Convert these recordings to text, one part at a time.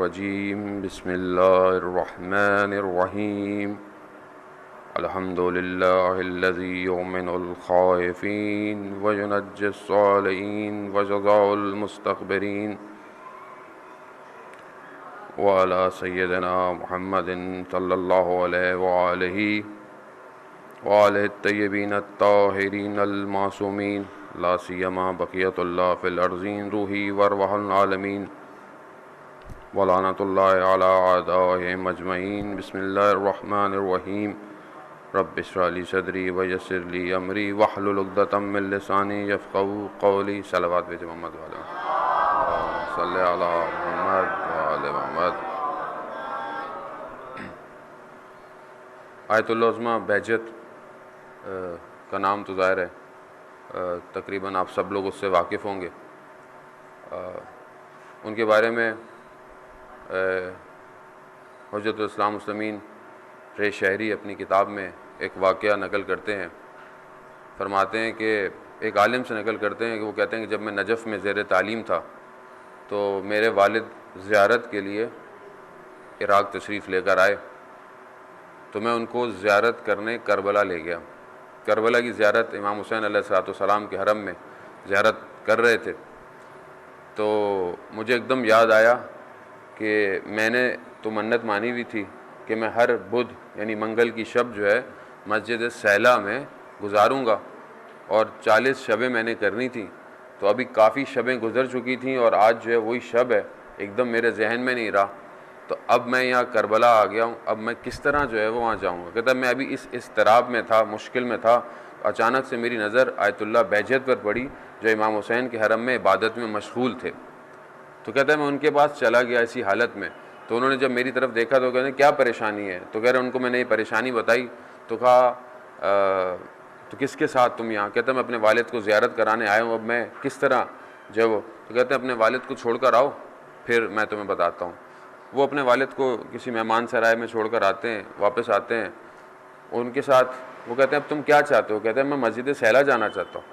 الرجيم بسم الله الرحمن الرحيم الحمد لله الذي يؤمن الخائفين وينجي الصالحين وجزاء المستكبرين وعلى سيدنا محمد صلى الله عليه وآله الطيبين الطاهرين المعصومين لا سيما بقية الله في الأرضين روحي وارواح العالمين ولعنة الله على أعدائهم أجمعين. بسم الله الرحمن الرحيم. رب اشرح لي صدري ويسر لي أمري واحلل عقدة من لساني يفقهوا قولي. صلوات بيت محمد وعلى صلی علی محمد وعلى محمد. آیت اللہ عظمیٰ بہجت کا نام تو ظاہر ہے تقریباً آپ سب لوگ اس سے واقف ہوں گے. ان کے بارے میں حجت الاسلام مسلمین رے شہری اپنی کتاب میں ایک واقعہ نقل کرتے ہیں. فرماتے ہیں کہ ایک عالم سے نقل کرتے ہیں کہ وہ کہتے ہیں کہ جب میں نجف میں زیر تعلیم تھا تو میرے والد زیارت کے لیے عراق تشریف لے کر آئے تو میں ان کو زیارت کرنے کربلا لے گیا. کربلا کی زیارت امام حسین علیہ السلام کے حرم میں زیارت کر رہے تھے تو مجھے ایک دم یاد آیا کہ میں نے تو منت مانی ہوئی تھی کہ میں ہر بدھ یعنی منگل کی شب جو ہے مسجد سیلا میں گزاروں گا اور 40 شبیں میں نے کرنی تھیں. تو ابھی کافی شبیں گزر چکی تھیں اور آج جو ہے وہی شب ہے, ایک دم میرے ذہن میں نہیں رہا. تو اب میں یہاں کربلا آ گیا ہوں, اب میں کس طرح جو ہے وہ وہاں جاؤں گا. کہتا میں ابھی اس اضطراب میں تھا, مشکل میں تھا, اچانک سے میری نظر آیت اللہ بہجت پر پڑی جو امام حسین کے حرم میں عبادت میں مشغول تھے. تو کہتا ہے میں ان کے پاس چلا گیا اسی حالت میں. تو انہوں نے جب میری طرف دیکھا تو کہتے ہیں کیا پریشانی ہے. تو کہہ رہے ان کو میں نے یہ پریشانی بتائی. تو کہا تو کس کے ساتھ تم یہاں. کہتا ہے میں اپنے والد کو زیارت کرانے آیا ہوں, اب میں کس طرح جو ہے وہ. تو کہتے ہیں اپنے والد کو چھوڑ کر آؤ پھر میں تمہیں بتاتا ہوں. وہ اپنے والد کو کسی مہمان سرائے میں چھوڑ کر آتے ہیں, واپس آتے ہیں ان کے ساتھ. وہ کہتے ہیں اب تم کیا چاہتے ہو. کہتے ہیں میں مسجد سیلا جانا چاہتا ہوں.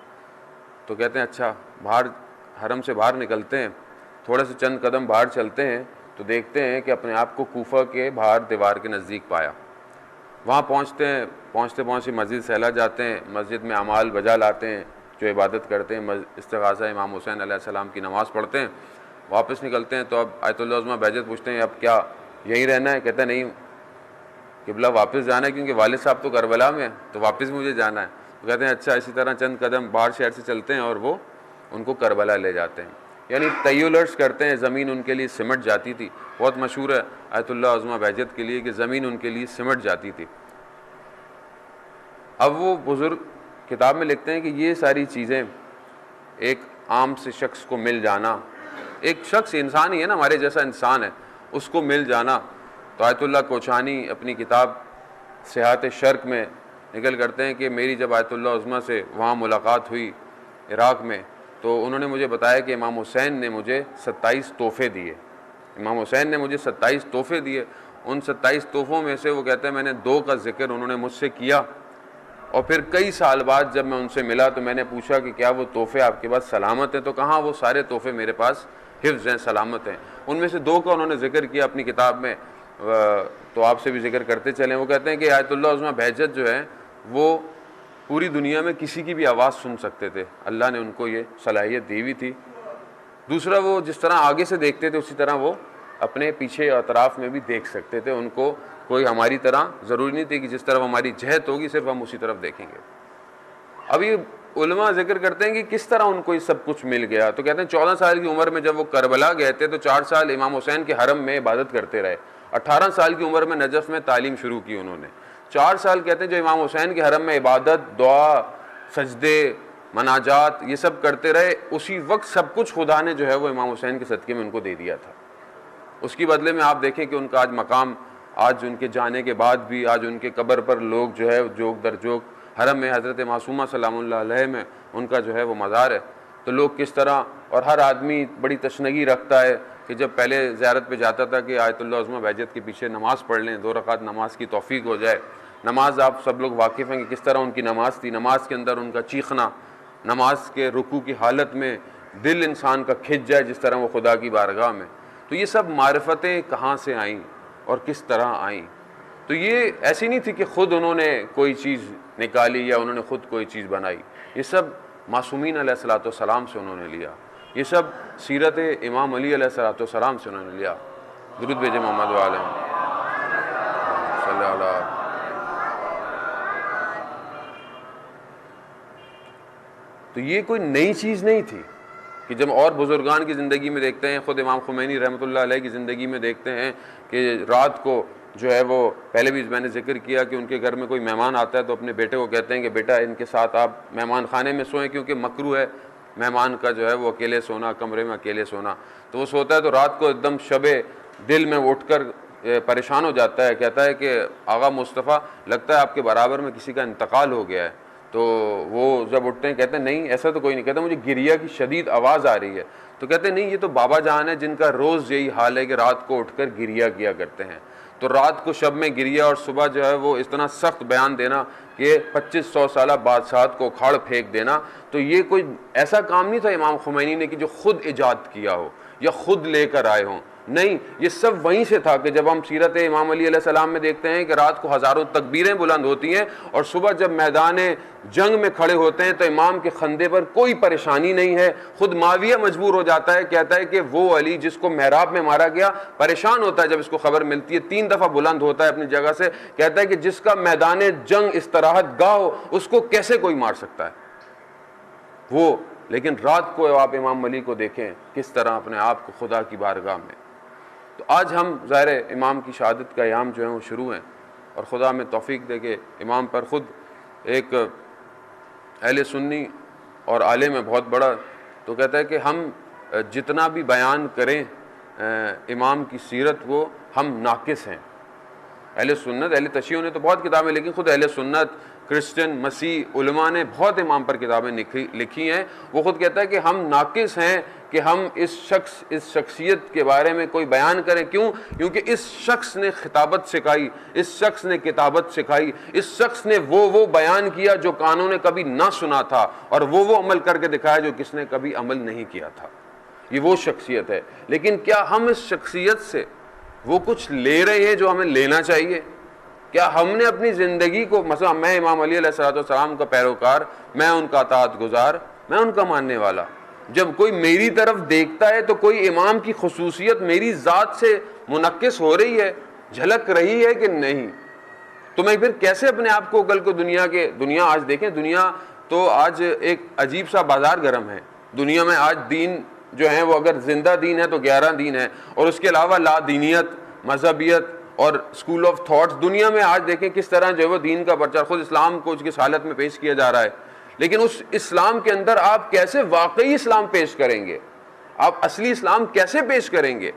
تو کہتے ہیں اچھا. باہر حرم سے باہر نکلتے ہیں, تھوڑے سے چند قدم باہر چلتے ہیں تو دیکھتے ہیں کہ اپنے آپ کو کوفہ کے باہر دیوار کے نزدیک پایا. وہاں پہنچتے ہیں, پہنچتے مسجد سیلا جاتے ہیں, مسجد میں اعمال بجا لاتے ہیں جو عبادت کرتے ہیں, استغاثہ امام حسین علیہ السلام کی نماز پڑھتے ہیں, واپس نکلتے ہیں. تو اب آیت اللہ عظمیٰ بہجت پوچھتے ہیں اب کیا یہیں رہنا ہے. کہتا ہے نہیں قبلہ واپس جانا ہے کیونکہ والد صاحب تو کربلا میں ہیں تو واپس مجھے جانا ہے. تو کہتے ہیں اچھا. اسی طرح چند قدم باہر شہر سے چلتے ہیں اور وہ ان کو کربلا لے جاتے ہیں. یعنی تیولرز کرتے ہیں, زمین ان کے لیے سمٹ جاتی تھی. بہت مشہور ہے آیت اللہ عظمیٰ بہجت کے لیے کہ زمین ان کے لیے سمٹ جاتی تھی. اب وہ بزرگ کتاب میں لکھتے ہیں کہ یہ ساری چیزیں ایک عام سے شخص کو مل جانا, ایک شخص انسان ہی ہے نا, ہمارے جیسا انسان ہے, اس کو مل جانا. تو آیت اللہ کوچانی اپنی کتاب سیاحت شرق میں نقل کرتے ہیں کہ میری جب آیت اللہ عظمیٰ سے وہاں ملاقات ہوئی عراق میں تو انہوں نے مجھے بتایا کہ امام حسین نے مجھے 27 تحفے دیے. امام حسین نے مجھے 27 تحفے دیے. ان 27 تحفوں میں سے وہ کہتے ہیں میں نے 2 کا ذکر انہوں نے مجھ سے کیا. اور پھر کئی سال بعد جب میں ان سے ملا تو میں نے پوچھا کہ کیا وہ تحفے آپ کے پاس سلامت ہیں. تو کہاں, وہ سارے تحفے میرے پاس حفظ ہیں, سلامت ہیں. ان میں سے 2 کا انہوں نے ذکر کیا اپنی کتاب میں, تو آپ سے بھی ذکر کرتے چلیں. وہ کہتے ہیں کہ آیت اللہ عظمیٰ بہجت جو ہے وہ پوری دنیا میں کسی کی بھی آواز سن سکتے تھے, اللہ نے ان کو یہ صلاحیت دی ہوئی تھی. دوسرا وہ جس طرح آگے سے دیکھتے تھے اسی طرح وہ اپنے پیچھے اطراف میں بھی دیکھ سکتے تھے. ان کو کوئی ہماری طرح ضروری نہیں تھی کہ جس طرف ہماری جہت ہوگی صرف ہم اسی طرف دیکھیں گے. اب یہ علماء ذکر کرتے ہیں کہ کس طرح ان کو یہ سب کچھ مل گیا. تو کہتے ہیں 14 سال کی عمر میں جب وہ کربلا گئے تھے تو 4 سال امام حسین کے حرم میں عبادت کرتے رہے. 18 سال کی عمر میں نجف میں تعلیم شروع کی انہوں نے. 4 سال کہتے ہیں جو امام حسین کے حرم میں عبادت, دعا, سجدے, مناجات یہ سب کرتے رہے. اسی وقت سب کچھ خدا نے جو ہے وہ امام حسین کے صدقے میں ان کو دے دیا تھا. اس کی بدلے میں آپ دیکھیں کہ ان کا آج مقام, آج ان کے جانے کے بعد بھی آج ان کے قبر پر لوگ جو ہے جوک در جوک, حرم میں حضرت معصومہ سلام اللہ علیہ میں ان کا جو ہے وہ مزار ہے. تو لوگ کس طرح, اور ہر آدمی بڑی تشنگی رکھتا ہے کہ جب پہلے زیارت پہ جاتا تھا کہ آیت اللہ عظمیٰ بہجت کے پیچھے نماز پڑھ لیں, 2 رکعت نماز کی توفیق ہو جائے. نماز آپ سب لوگ واقف ہیں کہ کس طرح ان کی نماز تھی. نماز کے اندر ان کا چیخنا, نماز کے رکوع کی حالت میں دل انسان کا کھنچ جائے جس طرح وہ خدا کی بارگاہ میں. تو یہ سب معرفتیں کہاں سے آئیں اور کس طرح آئیں؟ تو یہ ایسی نہیں تھی کہ خود انہوں نے کوئی چیز نکالی یا انہوں نے خود کوئی چیز بنائی، یہ سب معصومین علیہ الصلوۃ والسلام سے انہوں نے لیا، یہ سب سیرت امام علی علیہ الصلوۃ والسلام سے انہوں نے لیا۔ درود بھیجے محمد علیہ صلی اللہ۔ تو یہ کوئی نئی چیز نہیں تھی کہ جب اور بزرگان کی زندگی میں دیکھتے ہیں، خود امام خمینی رحمۃ اللہ علیہ کی زندگی میں دیکھتے ہیں کہ رات کو جو ہے وہ، پہلے بھی میں نے ذکر کیا کہ ان کے گھر میں کوئی مہمان آتا ہے تو اپنے بیٹے کو کہتے ہیں کہ بیٹا ان کے ساتھ آپ مہمان خانے میں سوئیں، کیونکہ مکروہ ہے مہمان کا جو ہے وہ اکیلے سونا، کمرے میں اکیلے سونا۔ تو وہ سوتا ہے تو رات کو ایک دم شب دل میں اٹھ کر پریشان ہو جاتا ہے، کہتا ہے کہ آغا مصطفیٰ لگتا ہے آپ کے برابر میں کسی کا انتقال ہو گیا ہے۔ تو وہ جب اٹھتے ہیں کہتے ہیں نہیں ایسا تو کوئی نہیں، کہتا مجھے گریہ کی شدید آواز آ رہی ہے۔ تو کہتے ہیں نہیں یہ تو بابا جان ہے جن کا روز یہی حال ہے کہ رات کو اٹھ کر گریہ کیا کرتے ہیں۔ تو رات کو شب میں گریہ اور صبح جو ہے وہ اتنا سخت بیان دینا کہ 2500 سالہ بادشاہت کو اکھاڑ پھینک دینا، تو یہ کوئی ایسا کام نہیں تھا امام خمینی نے کہ جو خود ایجاد کیا ہو یا خود لے کر آئے ہوں، نہیں، یہ سب وہیں سے تھا کہ جب ہم سیرت امام علی علیہ السلام میں دیکھتے ہیں کہ رات کو ہزاروں تکبیریں بلند ہوتی ہیں اور صبح جب میدان جنگ میں کھڑے ہوتے ہیں تو امام کے خندے پر کوئی پریشانی نہیں ہے۔ خود معاویہ مجبور ہو جاتا ہے، کہتا ہے کہ وہ علی جس کو محراب میں مارا گیا پریشان ہوتا ہے جب اس کو خبر ملتی ہے، 3 دفعہ بلند ہوتا ہے اپنی جگہ سے، کہتا ہے کہ جس کا میدان جنگ استراحت گاہ ہو اس کو کیسے کوئی مار سکتا ہے وہ۔ لیکن رات کو آپ امام علی کو دیکھیں کس طرح اپنے آپ کو خدا کی بارگاہ میں۔ تو آج ہم ظاہر امام کی شہادت کا ایام جو ہیں وہ شروع ہیں، اور خدا میں توفیق دے کہ امام پر خود ایک اہل سنی اور عالم ہے بہت بڑا، تو کہتا ہے کہ ہم جتنا بھی بیان کریں امام کی سیرت وہ ہم ناقص ہیں۔ اہل سنت، اہل تشیع نے تو بہت کتابیں لکھی، خود اہل سنت، کرسچن، مسیح علماء نے بہت امام پر کتابیں لکھی ہیں۔ وہ خود کہتا ہے کہ ہم ناقص ہیں کہ ہم اس شخصیت کے بارے میں کوئی بیان کریں۔ کیوں؟ کیونکہ اس شخص نے خطابت سکھائی، اس شخص نے کتابت سکھائی، اس شخص نے وہ بیان کیا جو کانوں نے کبھی نہ سنا تھا، اور وہ عمل کر کے دکھایا جو کس نے کبھی عمل نہیں کیا تھا۔ یہ وہ شخصیت ہے۔ لیکن کیا ہم اس شخصیت سے وہ کچھ لے رہے ہیں جو ہمیں لینا چاہیے؟ کیا ہم نے اپنی زندگی کو، مثلا میں امام علی علیہ الصلوۃ والسلام کا پیروکار، میں ان کا اطاعت گزار، میں ان کا ماننے والا، جب کوئی میری طرف دیکھتا ہے تو کوئی امام کی خصوصیت میری ذات سے منعکس ہو رہی ہے، جھلک رہی ہے کہ نہیں؟ تو میں پھر کیسے اپنے آپ کو کل کو دنیا آج دیکھیں، دنیا تو آج ایک عجیب سا بازار گرم ہے۔ دنیا میں آج دین جو ہے وہ اگر زندہ دین ہے تو 11 دین ہے، اور اس کے علاوہ لا دینیت، مذہبیت اور اسکول آف تھاٹس، دنیا میں آج دیکھیں کس طرح جو ہے وہ دین کا پرچار، خود اسلام کو اس حالت میں پیش کیا جا رہا ہے۔ لیکن اس اسلام کے اندر آپ کیسے واقعی اسلام پیش کریں گے؟ آپ اصلی اسلام کیسے پیش کریں گے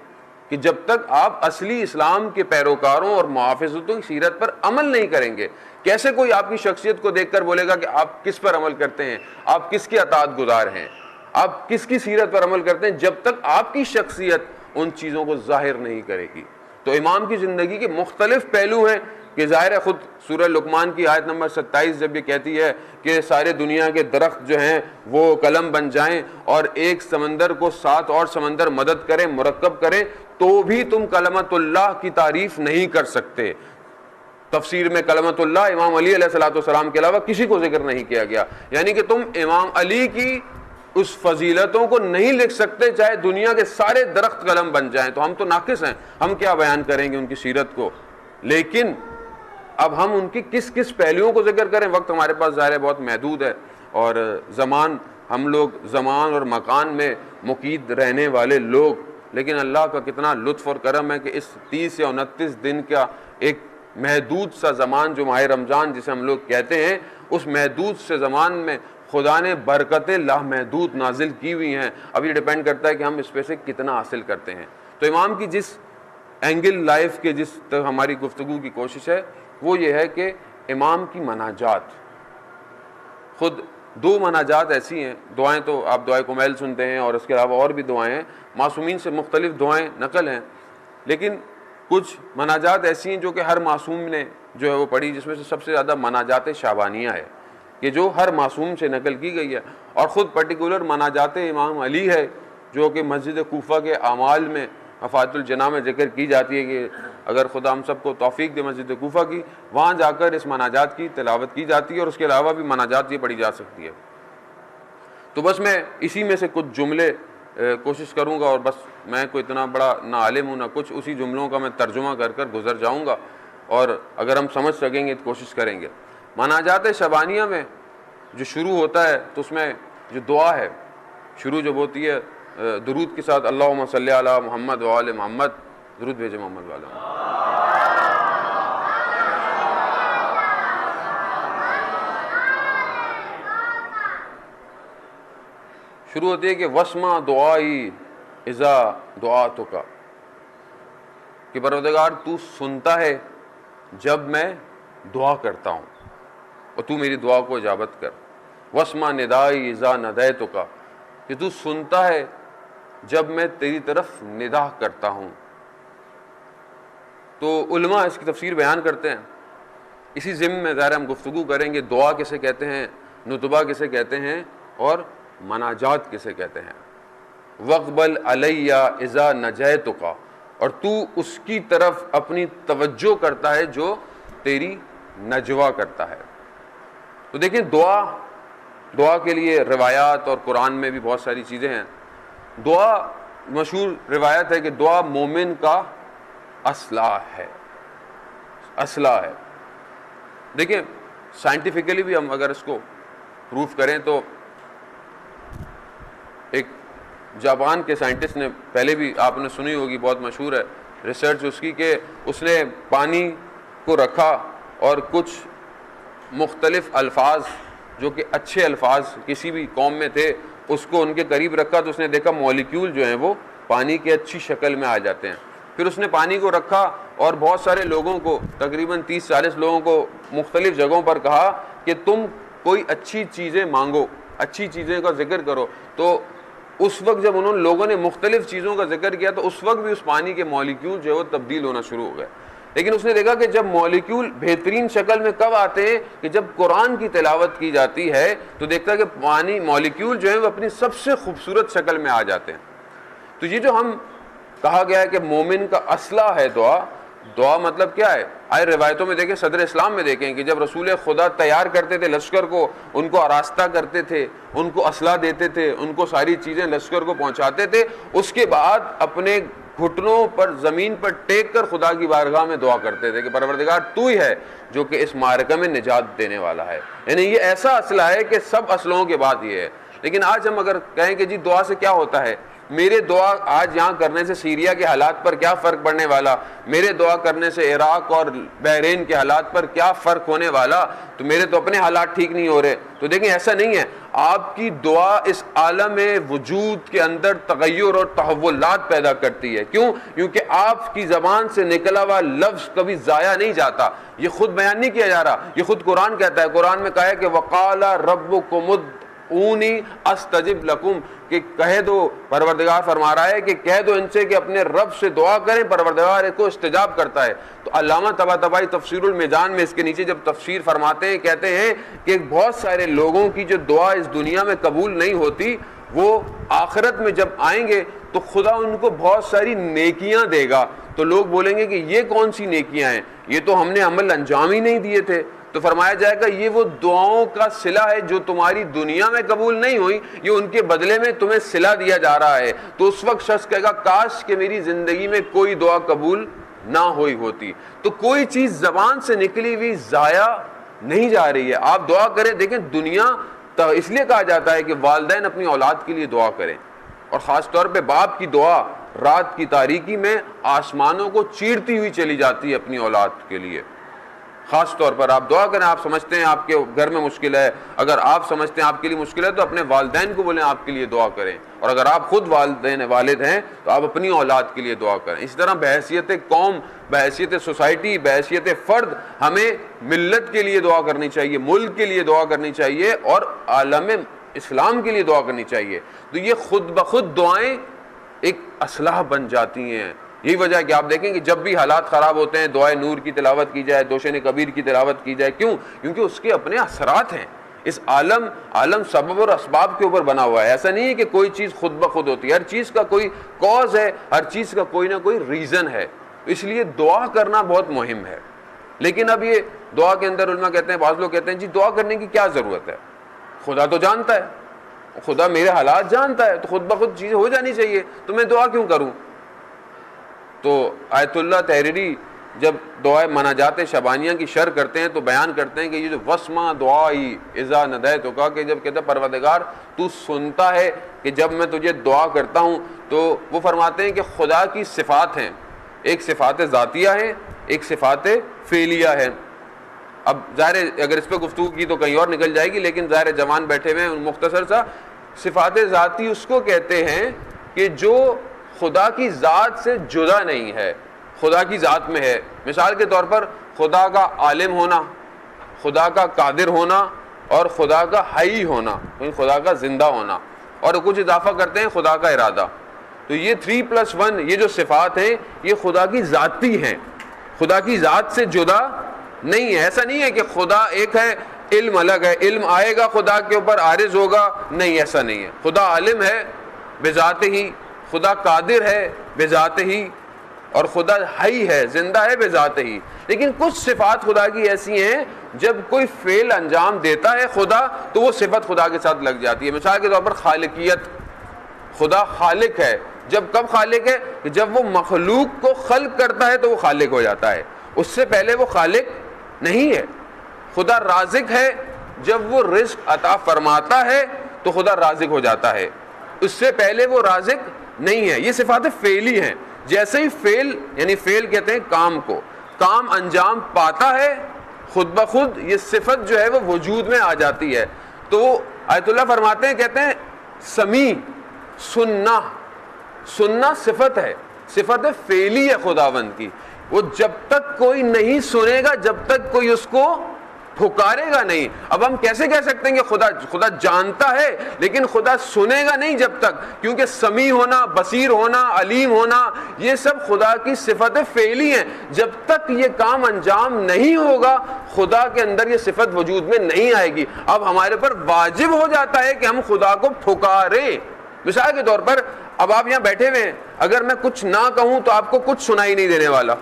کہ جب تک آپ اصلی اسلام کے پیروکاروں اور محافظتوں کی سیرت پر عمل نہیں کریں گے؟ کیسے کوئی آپ کی شخصیت کو دیکھ کر بولے گا کہ آپ کس پر عمل کرتے ہیں، آپ کس کے اطاعت گزار ہیں، آپ کس کی سیرت پر عمل کرتے ہیں، جب تک آپ کی شخصیت ان چیزوں کو ظاہر نہیں کرے گی؟ تو امام کی زندگی کے مختلف پہلو ہیں کہ ظاہر ہے، خود سورہ لقمان کی آیت نمبر 27 جب یہ کہتی ہے کہ سارے دنیا کے درخت جو ہیں وہ قلم بن جائیں اور ایک سمندر کو 7 اور سمندر مدد کریں، مرکب کریں، تو بھی تم کلمت اللہ کی تعریف نہیں کر سکتے۔ تفسیر میں کلمت اللہ امام علی علیہ السلام کے علاوہ کسی کو ذکر نہیں کیا گیا، یعنی کہ تم امام علی کی اس فضیلتوں کو نہیں لکھ سکتے چاہے دنیا کے سارے درخت قلم بن جائیں۔ تو ہم تو ناقص ہیں، ہم کیا بیان کریں گے ان کی سیرت کو؟ لیکن اب ہم ان کی کس کس پہلوؤں کو ذکر کریں؟ وقت ہمارے پاس ظاہر بہت محدود ہے، اور ہم لوگ زمان اور مکان میں مقید رہنے والے لوگ، لیکن اللہ کا کتنا لطف اور کرم ہے کہ اس 30 یا 29 دن کا ایک محدود سا زمان جو ماہ رمضان جسے ہم لوگ کہتے ہیں، اس محدود سے زمان میں خدا نے برکتیں لامحدود نازل کی ہوئی ہیں۔ اب یہ ڈیپینڈ کرتا ہے کہ ہم اس پہ سے کتنا حاصل کرتے ہیں۔ تو امام کی جس اینگل لائف کے جس تک ہماری گفتگو کی کوشش ہے وہ یہ ہے کہ امام کی مناجات، خود 2 مناجات ایسی ہیں، دعائیں تو آپ دعائے کمیل سنتے ہیں اور اس کے علاوہ اور بھی دعائیں ہیں، معصومین سے مختلف دعائیں نقل ہیں، لیکن کچھ مناجات ایسی ہیں جو کہ ہر معصوم نے جو ہے وہ پڑھی، جس میں سے سب سے زیادہ مناجات شعبانیہ ہے کہ جو ہر معصوم سے نقل کی گئی ہے، اور خود پرٹیکولر مناجات امام علی ہے جو کہ مسجد کوفہ کے اعمال میں افات الجناح میں ذکر کی جاتی ہے کہ اگر خدا ہم سب کو توفیق دے مسجد کوفہ کی، وہاں جا کر اس مناجات کی تلاوت کی جاتی ہے، اور اس کے علاوہ بھی مناجات یہ پڑھی جا سکتی ہے۔ تو بس میں اسی میں سے کچھ جملے کوشش کروں گا، اور بس میں کوئی اتنا بڑا نہ عالم ہوں نہ کچھ، اسی جملوں کا میں ترجمہ کر کر گزر جاؤں گا، اور اگر ہم سمجھ سکیں گے تو کوشش کریں گے۔ مناجات شبانیہ میں جو شروع ہوتا ہے تو اس میں جو دعا ہے، شروع جب ہوتی ہے درود کے ساتھ، اللہم صلی علی محمد و آل محمد، درود بھیجے محمد والے محمد۔ شروع ہوتی ہے کہ وسمع دعائی اذا دعاتک، کہ پروردگار تو سنتا ہے جب میں دعا کرتا ہوں، اور تو میری دعا کو اجابت کر۔ وسمع ندائی اذا ندیتک، کہ تو سنتا ہے جب میں تیری طرف ندا کرتا ہوں۔ تو علماء اس کی تفسیر بیان کرتے ہیں، اسی ضمن میں ظاہر ہم گفتگو کریں گے دعا کسے کہتے ہیں، نتبہ کسے کہتے ہیں، اور مناجات کسے کہتے ہیں۔ وقبل علی اذا نجیتک، اور تو اس کی طرف اپنی توجہ کرتا ہے جو تیری نجوا کرتا ہے۔ تو دیکھیں دعا کے لیے روایات اور قرآن میں بھی بہت ساری چیزیں ہیں۔ دعا مشہور روایت ہے کہ دعا مومن کا اسلحہ ہے۔ دیکھیں سائنٹیفکلی بھی ہم اگر اس کو پروف کریں تو ایک جاپان کے سائنٹسٹ نے، پہلے بھی آپ نے سنی ہوگی، بہت مشہور ہے ریسرچ اس کی، کہ اس نے پانی کو رکھا اور کچھ مختلف الفاظ جو کہ اچھے الفاظ کسی بھی قوم میں تھے اس کو ان کے قریب رکھا، تو اس نے دیکھا مالیکیول جو ہیں وہ پانی کے اچھی شکل میں آ جاتے ہیں۔ پھر اس نے پانی کو رکھا اور بہت سارے لوگوں کو، تقریباً 30-40 لوگوں کو مختلف جگہوں پر کہا کہ تم کوئی اچھی چیزیں مانگو، اچھی چیزیں کا ذکر کرو۔ تو اس وقت جب انہوں نے لوگوں نے مختلف چیزوں کا ذکر کیا تو اس وقت بھی اس پانی کے مالیکیول جو ہے وہ تبدیل ہونا شروع ہو گئے۔ لیکن اس نے دیکھا کہ جب مالیکیول بہترین شکل میں کب آتے ہیں کہ جب قرآن کی تلاوت کی جاتی ہے تو دیکھتا ہے کہ پانی مالیکیول جو ہیں وہ اپنی سب سے خوبصورت شکل میں آ جاتے ہیں۔ تو یہ جو ہم کہا گیا ہے کہ مومن کا اسلحہ ہے دعا مطلب کیا ہے؟ آئے روایتوں میں دیکھیں، صدر اسلام میں دیکھیں کہ جب رسول خدا تیار کرتے تھے لشکر کو، ان کو آراستہ کرتے تھے، ان کو اسلحہ دیتے تھے، ان کو ساری چیزیں لشکر کو پہنچاتے تھے، اس کے بعد اپنے گھٹنوں پر زمین پر ٹیک کر خدا کی بارگاہ میں دعا کرتے تھے کہ پروردگار تو ہی ہے جو کہ اس معرکہ میں نجات دینے والا ہے۔ یعنی یہ ایسا اسلحہ ہے کہ سب اسلحوں کے بعد یہ ہے۔ لیکن آج ہم اگر کہیں کہ جی دعا سے کیا ہوتا ہے، میرے دعا آج یہاں کرنے سے سیریا کے حالات پر کیا فرق پڑنے والا، میرے دعا کرنے سے عراق اور بحرین کے حالات پر کیا فرق ہونے والا، تو میرے تو اپنے حالات ٹھیک نہیں ہو رہے۔ تو دیکھیں ایسا نہیں ہے، آپ کی دعا اس عالم وجود کے اندر تغیر اور تحولات پیدا کرتی ہے۔ کیوں؟ کیونکہ آپ کی زبان سے نکلا ہوا لفظ کبھی ضائع نہیں جاتا۔ یہ خود بیان نہیں کیا جا رہا، یہ خود قرآن کہتا ہے۔ قرآن میں کہا ہے کہ وقال ربکم ادعونی استجب لکم، کہ کہہ دو، پروردگار فرما رہا ہے کہ کہہ دو ان سے کہ اپنے رب سے دعا کریں، پروردگار کو استجاب کرتا ہے۔ تو علامہ طباطبائی تفسیر المیزان میں اس کے نیچے جب تفسیر فرماتے ہیں کہتے ہیں کہ بہت سارے لوگوں کی جو دعا اس دنیا میں قبول نہیں ہوتی، وہ آخرت میں جب آئیں گے تو خدا ان کو بہت ساری نیکیاں دے گا۔ تو لوگ بولیں گے کہ یہ کون سی نیکیاں ہیں، یہ تو ہم نے عمل انجام ہی نہیں دیے تھے۔ تو فرمایا جائے گا یہ وہ دعاؤں کا صلہ ہے جو تمہاری دنیا میں قبول نہیں ہوئی، یہ ان کے بدلے میں تمہیں صلہ دیا جا رہا ہے۔ تو اس وقت شخص کہے گا کاش کہ میری زندگی میں کوئی دعا قبول نہ ہوئی ہوتی۔ تو کوئی چیز زبان سے نکلی ہوئی ضائع نہیں جا رہی ہے۔ آپ دعا کریں، دیکھیں دنیا اس لیے کہا جاتا ہے کہ والدین اپنی اولاد کے لیے دعا کریں، اور خاص طور پہ باپ کی دعا رات کی تاریکی میں آسمانوں کو چیرتی ہوئی چلی جاتی ہے اپنی اولاد کے لیے۔ خاص طور پر آپ دعا کریں، آپ سمجھتے ہیں آپ کے گھر میں مشکل ہے، اگر آپ سمجھتے ہیں آپ کے لیے مشکل ہے تو اپنے والدین کو بولیں آپ کے لیے دعا کریں، اور اگر آپ خود والد ہیں تو آپ اپنی اولاد کے لیے دعا کریں۔ اس طرح بحیثیت قوم، بحیثیت سوسائٹی، بحیثیت فرد ہمیں ملت کے لیے دعا کرنی چاہیے، ملک کے لیے دعا کرنی چاہیے، اور عالم اسلام کے لیے دعا کرنی چاہیے۔ تو یہ خود بخود دعائیں ایک اسلحہ بن جاتی ہیں۔ یہی وجہ ہے کہ آپ دیکھیں کہ جب بھی حالات خراب ہوتے ہیں دعائے نور کی تلاوت کی جائے، دوشن کبیر کی تلاوت کی جائے۔ کیوں؟ کیونکہ اس کے اپنے اثرات ہیں۔ اس عالم سبب اور اسباب کے اوپر بنا ہوا ہے. ایسا نہیں ہے کہ کوئی چیز خود بخود ہوتی ہے, ہر چیز کا کوئی کاز ہے, ہر چیز کا کوئی نہ کوئی ریزن ہے. اس لیے دعا کرنا بہت مہم ہے. لیکن اب یہ دعا کے اندر علماء کہتے ہیں, بعض لوگ کہتے ہیں جی دعا کرنے کی کیا ضرورت ہے, خدا تو جانتا ہے, خدا میرے حالات جانتا ہے, تو خود بخود چیزیں ہو جانی چاہیے, تو میں دعا کیوں کروں. تو آیت اللہ تحریری جب دعائے مناجات شبانیہ کی شرح کرتے ہیں تو بیان کرتے ہیں کہ یہ جو وسمہ دعائی اذا ندیتک, کہ جب کہتا ہے پروردگار تو سنتا ہے کہ جب میں تجھے دعا کرتا ہوں, تو وہ فرماتے ہیں کہ خدا کی صفات ہیں, ایک صفات ذاتیہ ہیں, ایک صفات فعلیہ ہیں. اب ظاہر اگر اس پہ گفتگو کی تو کہیں اور نکل جائے گی, لیکن ظاہر جوان بیٹھے ہوئے ہیں, مختصر سا صفات ذاتی اس کو کہتے ہیں کہ جو خدا کی ذات سے جدا نہیں ہے, خدا کی ذات میں ہے. مثال کے طور پر خدا کا عالم ہونا, خدا کا قادر ہونا, اور خدا کا حی ہونا, خدا کا زندہ ہونا, اور کچھ اضافہ کرتے ہیں خدا کا ارادہ. تو یہ 3+1 یہ جو صفات ہیں یہ خدا کی ذاتی ہیں, خدا کی ذات سے جدا نہیں ہے. ایسا نہیں ہے کہ خدا ایک ہے, علم الگ ہے, علم آئے گا خدا کے اوپر عارض ہوگا, نہیں ایسا نہیں ہے. خدا عالم ہے بذات ہی, خدا قادر ہے بذات ہی, اور خدا حی ہے, زندہ ہے بذات ہی. لیکن کچھ صفات خدا کی ایسی ہیں جب کوئی فعل انجام دیتا ہے خدا تو وہ صفت خدا کے ساتھ لگ جاتی ہے. مثال کے طور پر خالقیت, خدا خالق ہے. جب کب خالق ہے, کہ جب وہ مخلوق کو خلق کرتا ہے تو وہ خالق ہو جاتا ہے, اس سے پہلے وہ خالق نہیں ہے. خدا رازق ہے, جب وہ رزق عطا فرماتا ہے تو خدا رازق ہو جاتا ہے, اس سے پہلے وہ رازق نہیں ہے. یہ صفات فعلی ہیں. جیسے ہی فعل, یعنی فعل کہتے ہیں کام کو, کام انجام پاتا ہے خود بخود یہ صفت جو ہے وہ وجود میں آ جاتی ہے. تو آیت اللہ فرماتے ہیں, کہتے ہیں سمیع, سننا صفت ہے, صفت فعلی ہے خداوند کی. وہ جب تک کوئی نہیں سنے گا, جب تک کوئی اس کو پھکارے گا نہیں. اب ہم کیسے کہہ سکتے ہیں کہ خدا جانتا ہے لیکن خدا سنے گا نہیں جب تک, کیونکہ سمیع ہونا, بصیر ہونا, علیم ہونا, یہ سب خدا کی صفت فعلی ہیں. جب تک یہ کام انجام نہیں ہوگا خدا کے اندر یہ صفت وجود میں نہیں آئے گی. اب ہمارے پر واجب ہو جاتا ہے کہ ہم خدا کو پھکاریں. مثال کے طور پر اب آپ یہاں بیٹھے ہوئے ہیں, اگر میں کچھ نہ کہوں تو آپ کو کچھ سنائی نہیں دینے والا,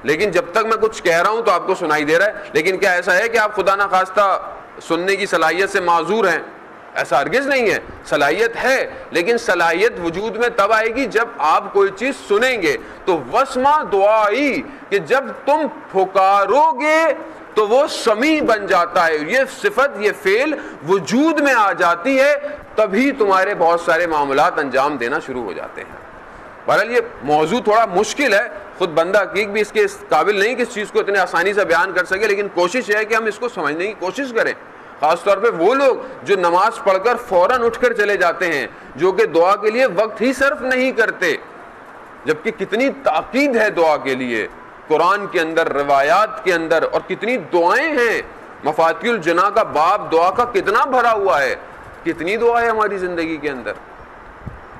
لیکن جب تک میں کچھ کہہ رہا ہوں تو آپ کو سنائی دے رہا ہے. لیکن کیا ایسا ہے کہ آپ خدا نخواستہ سننے کی صلاحیت سے معذور ہیں؟ ایسا ہرگز نہیں ہے. صلاحیت ہے, لیکن صلاحیت وجود میں تب آئے گی جب آپ کوئی چیز سنیں گے. تو وسمع دعائی, کہ جب تم پھکارو گے تو وہ سمیع بن جاتا ہے, یہ صفت, یہ فعل وجود میں آ جاتی ہے, تبھی تمہارے بہت سارے معاملات انجام دینا شروع ہو جاتے ہیں. بہرحال یہ موضوع تھوڑا مشکل ہے, خود بندہ حقیق بھی اس کے قابل نہیں کہ اس چیز کو اتنے آسانی سے بیان کر سکے, لیکن کوشش ہے کہ ہم اس کو سمجھنے کی کوشش کریں. خاص طور پہ وہ لوگ جو نماز پڑھ کر فوراً اٹھ کر چلے جاتے ہیں, جو کہ دعا کے لیے وقت ہی صرف نہیں کرتے, جبکہ کتنی تاکید ہے دعا کے لیے قرآن کے اندر, روایات کے اندر, اور کتنی دعائیں ہیں. مفاتیح الجناح کا باب دعا کا کتنا بھرا ہوا ہے, کتنی دعا ہے ہماری زندگی کے اندر.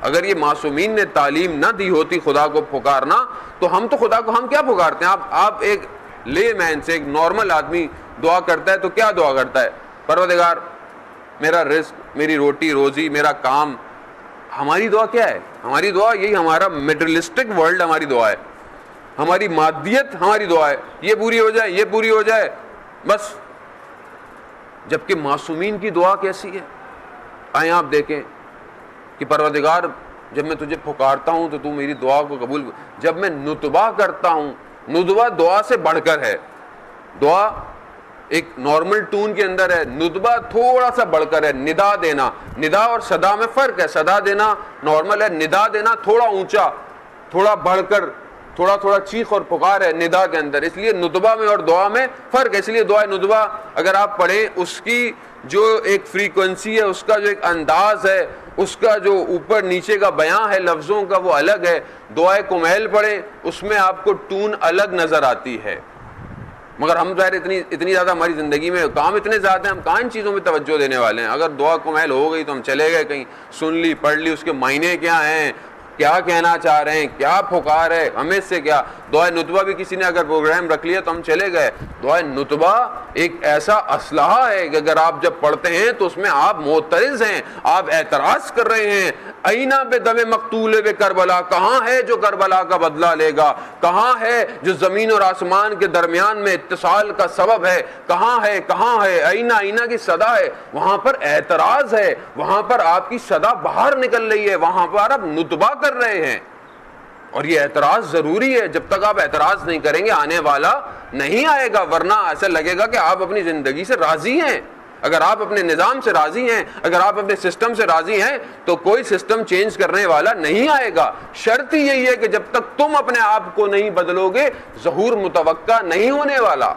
اگر یہ معصومین نے تعلیم نہ دی ہوتی خدا کو پکارنا, تو ہم تو خدا کو ہم کیا پکارتے ہیں. آپ ایک لے مین سے, ایک نارمل آدمی دعا کرتا ہے تو کیا دعا کرتا ہے؟ پروردگار میرا رزق, میری روٹی روزی, میرا کام. ہماری دعا کیا ہے؟ ہماری دعا یہی, ہمارا میٹرلسٹک ورلڈ ہماری دعا ہے, ہماری مادیت ہماری دعا ہے, یہ پوری ہو جائے, یہ پوری ہو جائے بس. جبکہ معصومین کی دعا کیسی ہے؟ آئیں آپ دیکھیں کہ پروردگار جب میں تجھے پکارتا ہوں تو میری دعا کو قبول. جب میں نتبہ کرتا ہوں, نتبہ دعا سے بڑھ کر ہے. دعا ایک نارمل ٹون کے اندر ہے, نتبہ تھوڑا سا بڑھ کر ہے. ندا دینا, ندا اور صدا میں فرق ہے. صدا دینا نارمل ہے, ندا دینا تھوڑا اونچا, تھوڑا بڑھ کر, تھوڑا تھوڑا چیخ اور پکار ہے ندا کے اندر. اس لیے نتبہ میں اور دعا میں فرق ہے. اس لیے دعا نتبہ اگر آپ پڑھیں, اس کی جو ایک فریکوینسی ہے, اس کا جو ایک انداز ہے, اس کا جو اوپر نیچے کا بیان ہے لفظوں کا, وہ الگ ہے. دعائے کمیل پڑھیں, اس میں آپ کو ٹون الگ نظر آتی ہے. مگر ہم ظاہر اتنی زیادہ ہماری زندگی میں کام اتنے زیادہ ہیں, ہم کہاں ان چیزوں میں توجہ دینے والے ہیں. اگر دعا کمیل ہو گئی تو ہم چلے گئے کہیں, سن لی, پڑھ لی, اس کے معنی کیا ہیں, کیا کہنا چاہ رہے ہیں, کیا پکار ہے, ہمیں سے کیا. دعائے نطبہ بھی کسی نے اگر پروگرام رکھ لیا تو ہم چلے گئے. دعائے نطبہ ایک ایسا اسلحہ ہے کہ اگر آپ جب پڑھتے ہیں تو اس میں آپ معترض ہیں, آپ اعتراض کر رہے ہیں. اینا بے دم مقتول بے کربلا, کہاں ہے جو کربلا کا بدلہ لے گا, کہاں ہے جو زمین اور آسمان کے درمیان میں اتصال کا سبب ہے, کہاں ہے, کہاں ہے. اینا, اینا کی صدا ہے, وہاں پر اعتراض ہے, وہاں پر آپ کی صدا باہر نکل رہی ہے, وہاں پر آپ نطبہ کر رہے ہیں. اور یہ اعتراض ضروری ہے, جب تک آپ اعتراض نہیں کریں گے آنے والا نہیں آئے گا, ورنہ ایسا لگے گا کہ آپ اپنی زندگی سے راضی ہیں. اگر آپ اپنے نظام سے راضی ہیں, اگر آپ اپنے سسٹم سے راضی ہیں, تو کوئی سسٹم چینج کرنے والا نہیں آئے گا. شرط ہی یہی ہے کہ جب تک تم اپنے آپ کو نہیں بدلو گے ظہور متوقع نہیں ہونے والا.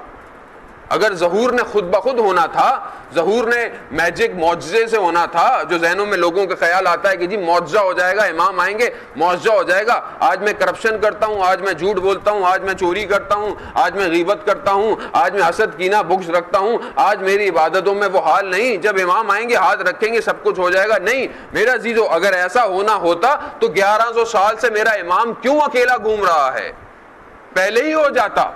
اگر ظہور نے خود بخود ہونا تھا, ظہور نے میجک معجزے سے ہونا تھا, جو ذہنوں میں لوگوں کا خیال آتا ہے کہ جی معجزہ ہو جائے گا, امام آئیں گے معجزہ ہو جائے گا, آج میں کرپشن کرتا ہوں, آج میں جھوٹ بولتا ہوں, آج میں چوری کرتا ہوں, آج میں غیبت کرتا ہوں, آج میں حسد کینہ بغض رکھتا ہوں, آج میری عبادتوں میں وہ حال نہیں, جب امام آئیں گے ہاتھ رکھیں گے سب کچھ ہو جائے گا. نہیں میرا عزیزو, اگر ایسا ہونا ہوتا تو 1100 سال سے میرا امام کیوں اکیلا گھوم رہا ہے, پہلے ہی ہو جاتا.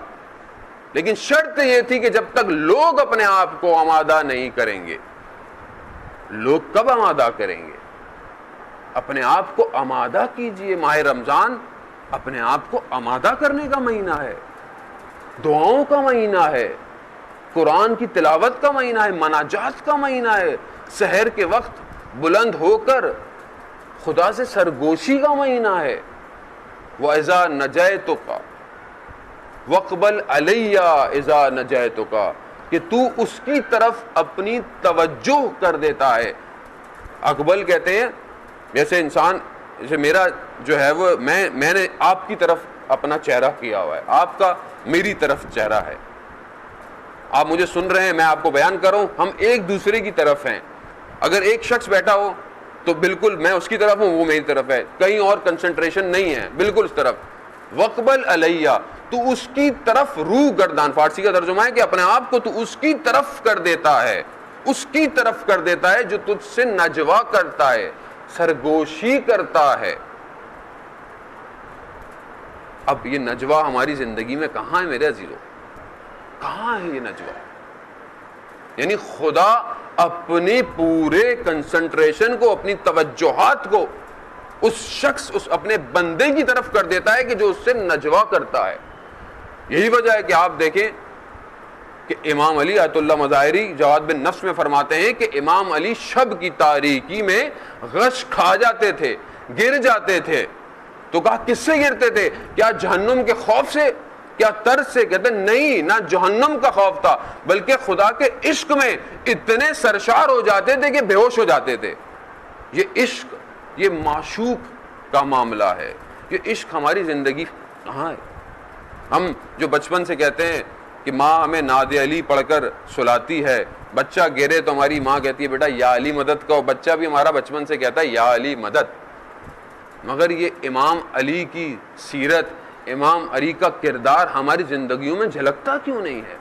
لیکن شرط یہ تھی کہ جب تک لوگ اپنے آپ کو آمادہ نہیں کریں گے. لوگ کب آمادہ کریں گے؟ اپنے آپ کو آمادہ کیجئے. ماہ رمضان اپنے آپ کو آمادہ کرنے کا مہینہ ہے, دعاؤں کا مہینہ ہے, قرآن کی تلاوت کا مہینہ ہے, مناجات کا مہینہ ہے, سحر کے وقت بلند ہو کر خدا سے سرگوشی کا مہینہ ہے. وَإِذَا نَجَيْتُكَ وَقْبَلْ عَلَيَّ إِذَا نَجَيْتُكَ, کہ تو اس کی طرف اپنی توجہ کر دیتا ہے. اقبل کہتے ہیں جیسے انسان, جیسے میرا جو ہے وہ میں نے آپ کی طرف اپنا چہرہ کیا ہوا ہے, آپ کا میری طرف چہرہ ہے, آپ مجھے سن رہے ہیں, میں آپ کو بیان کر رہا ہوں, ہم ایک دوسرے کی طرف ہیں. اگر ایک شخص بیٹھا ہو تو بالکل میں اس کی طرف ہوں, وہ میری طرف ہے, کہیں اور کنسنٹریشن نہیں ہے, بالکل اس طرف. وقبل علیہ, تو اس کی طرف روح گردان, فارسی کا ترجمہ ہے کہ اپنے آپ کو تو اس کی طرف کر دیتا ہے, اس کی طرف کر دیتا ہے جو تجھ سے نجوا کرتا ہے, سرگوشی کرتا ہے. اب یہ نجوا ہماری زندگی میں کہاں ہے میرے عزیزو, کہاں ہے یہ نجوا؟ یعنی خدا اپنے پورے کنسنٹریشن کو, اپنی توجہات کو اس شخص, اس اپنے بندے کی طرف کر دیتا ہے کہ جو اس سے نجوا کرتا ہے. یہی وجہ ہے کہ آپ دیکھیں کہ امام علی آیت اللہ مظاہری جواد بن نفس میں فرماتے ہیں کہ امام علی شب کی تاریکی میں غش کھا جاتے تھے, گر جاتے تھے. تو کہا کس سے گرتے تھے؟ کیا جہنم کے خوف سے, کیا ترس سے؟ کہتے نہیں, نہ جہنم کا خوف تھا, بلکہ خدا کے عشق میں اتنے سرشار ہو جاتے تھے کہ بے ہوش ہو جاتے تھے. یہ عشق, یہ معشوق کا معاملہ ہے. یہ عشق ہماری زندگی کہاں ہے؟ ہم جو بچپن سے کہتے ہیں کہ ماں ہمیں ناد علی پڑھ کر سلاتی ہے, بچہ گرے تو ہماری ماں کہتی ہے بیٹا یا علی مدد کا, بچہ بھی ہمارا بچپن سے کہتا ہے یا علی مدد. مگر یہ امام علی کی سیرت, امام علی کا کردار ہماری زندگیوں میں جھلکتا کیوں نہیں ہے؟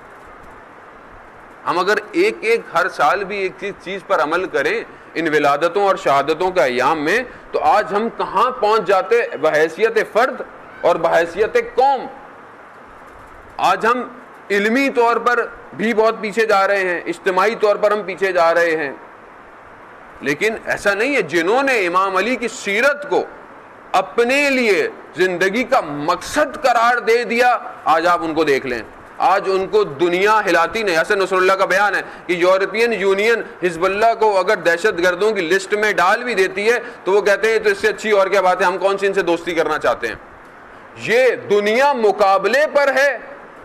ہم اگر ایک ہر سال بھی ایک چیز پر عمل کریں ان ولادتوں اور شہادتوں کے ایام میں, تو آج ہم کہاں پہنچ جاتے بحیثیت فرد اور بحیثیت قوم. آج ہم علمی طور پر بھی بہت پیچھے جا رہے ہیں, اجتماعی طور پر ہم پیچھے جا رہے ہیں. لیکن ایسا نہیں ہے, جنہوں نے امام علی کی سیرت کو اپنے لیے زندگی کا مقصد قرار دے دیا, آج آپ ان کو دیکھ لیں, آج ان کو دنیا ہلاتی نہیں. حسن نصر اللہ کا بیان ہے کہ یورپین یونین حزب اللہ کو اگر دہشت گردوں کی لسٹ میں ڈال بھی دیتی ہے تو وہ کہتے ہیں تو اس سے اچھی اور کیا بات ہے, ہم کون سی ان سے دوستی کرنا چاہتے ہیں. یہ دنیا مقابلے پر ہے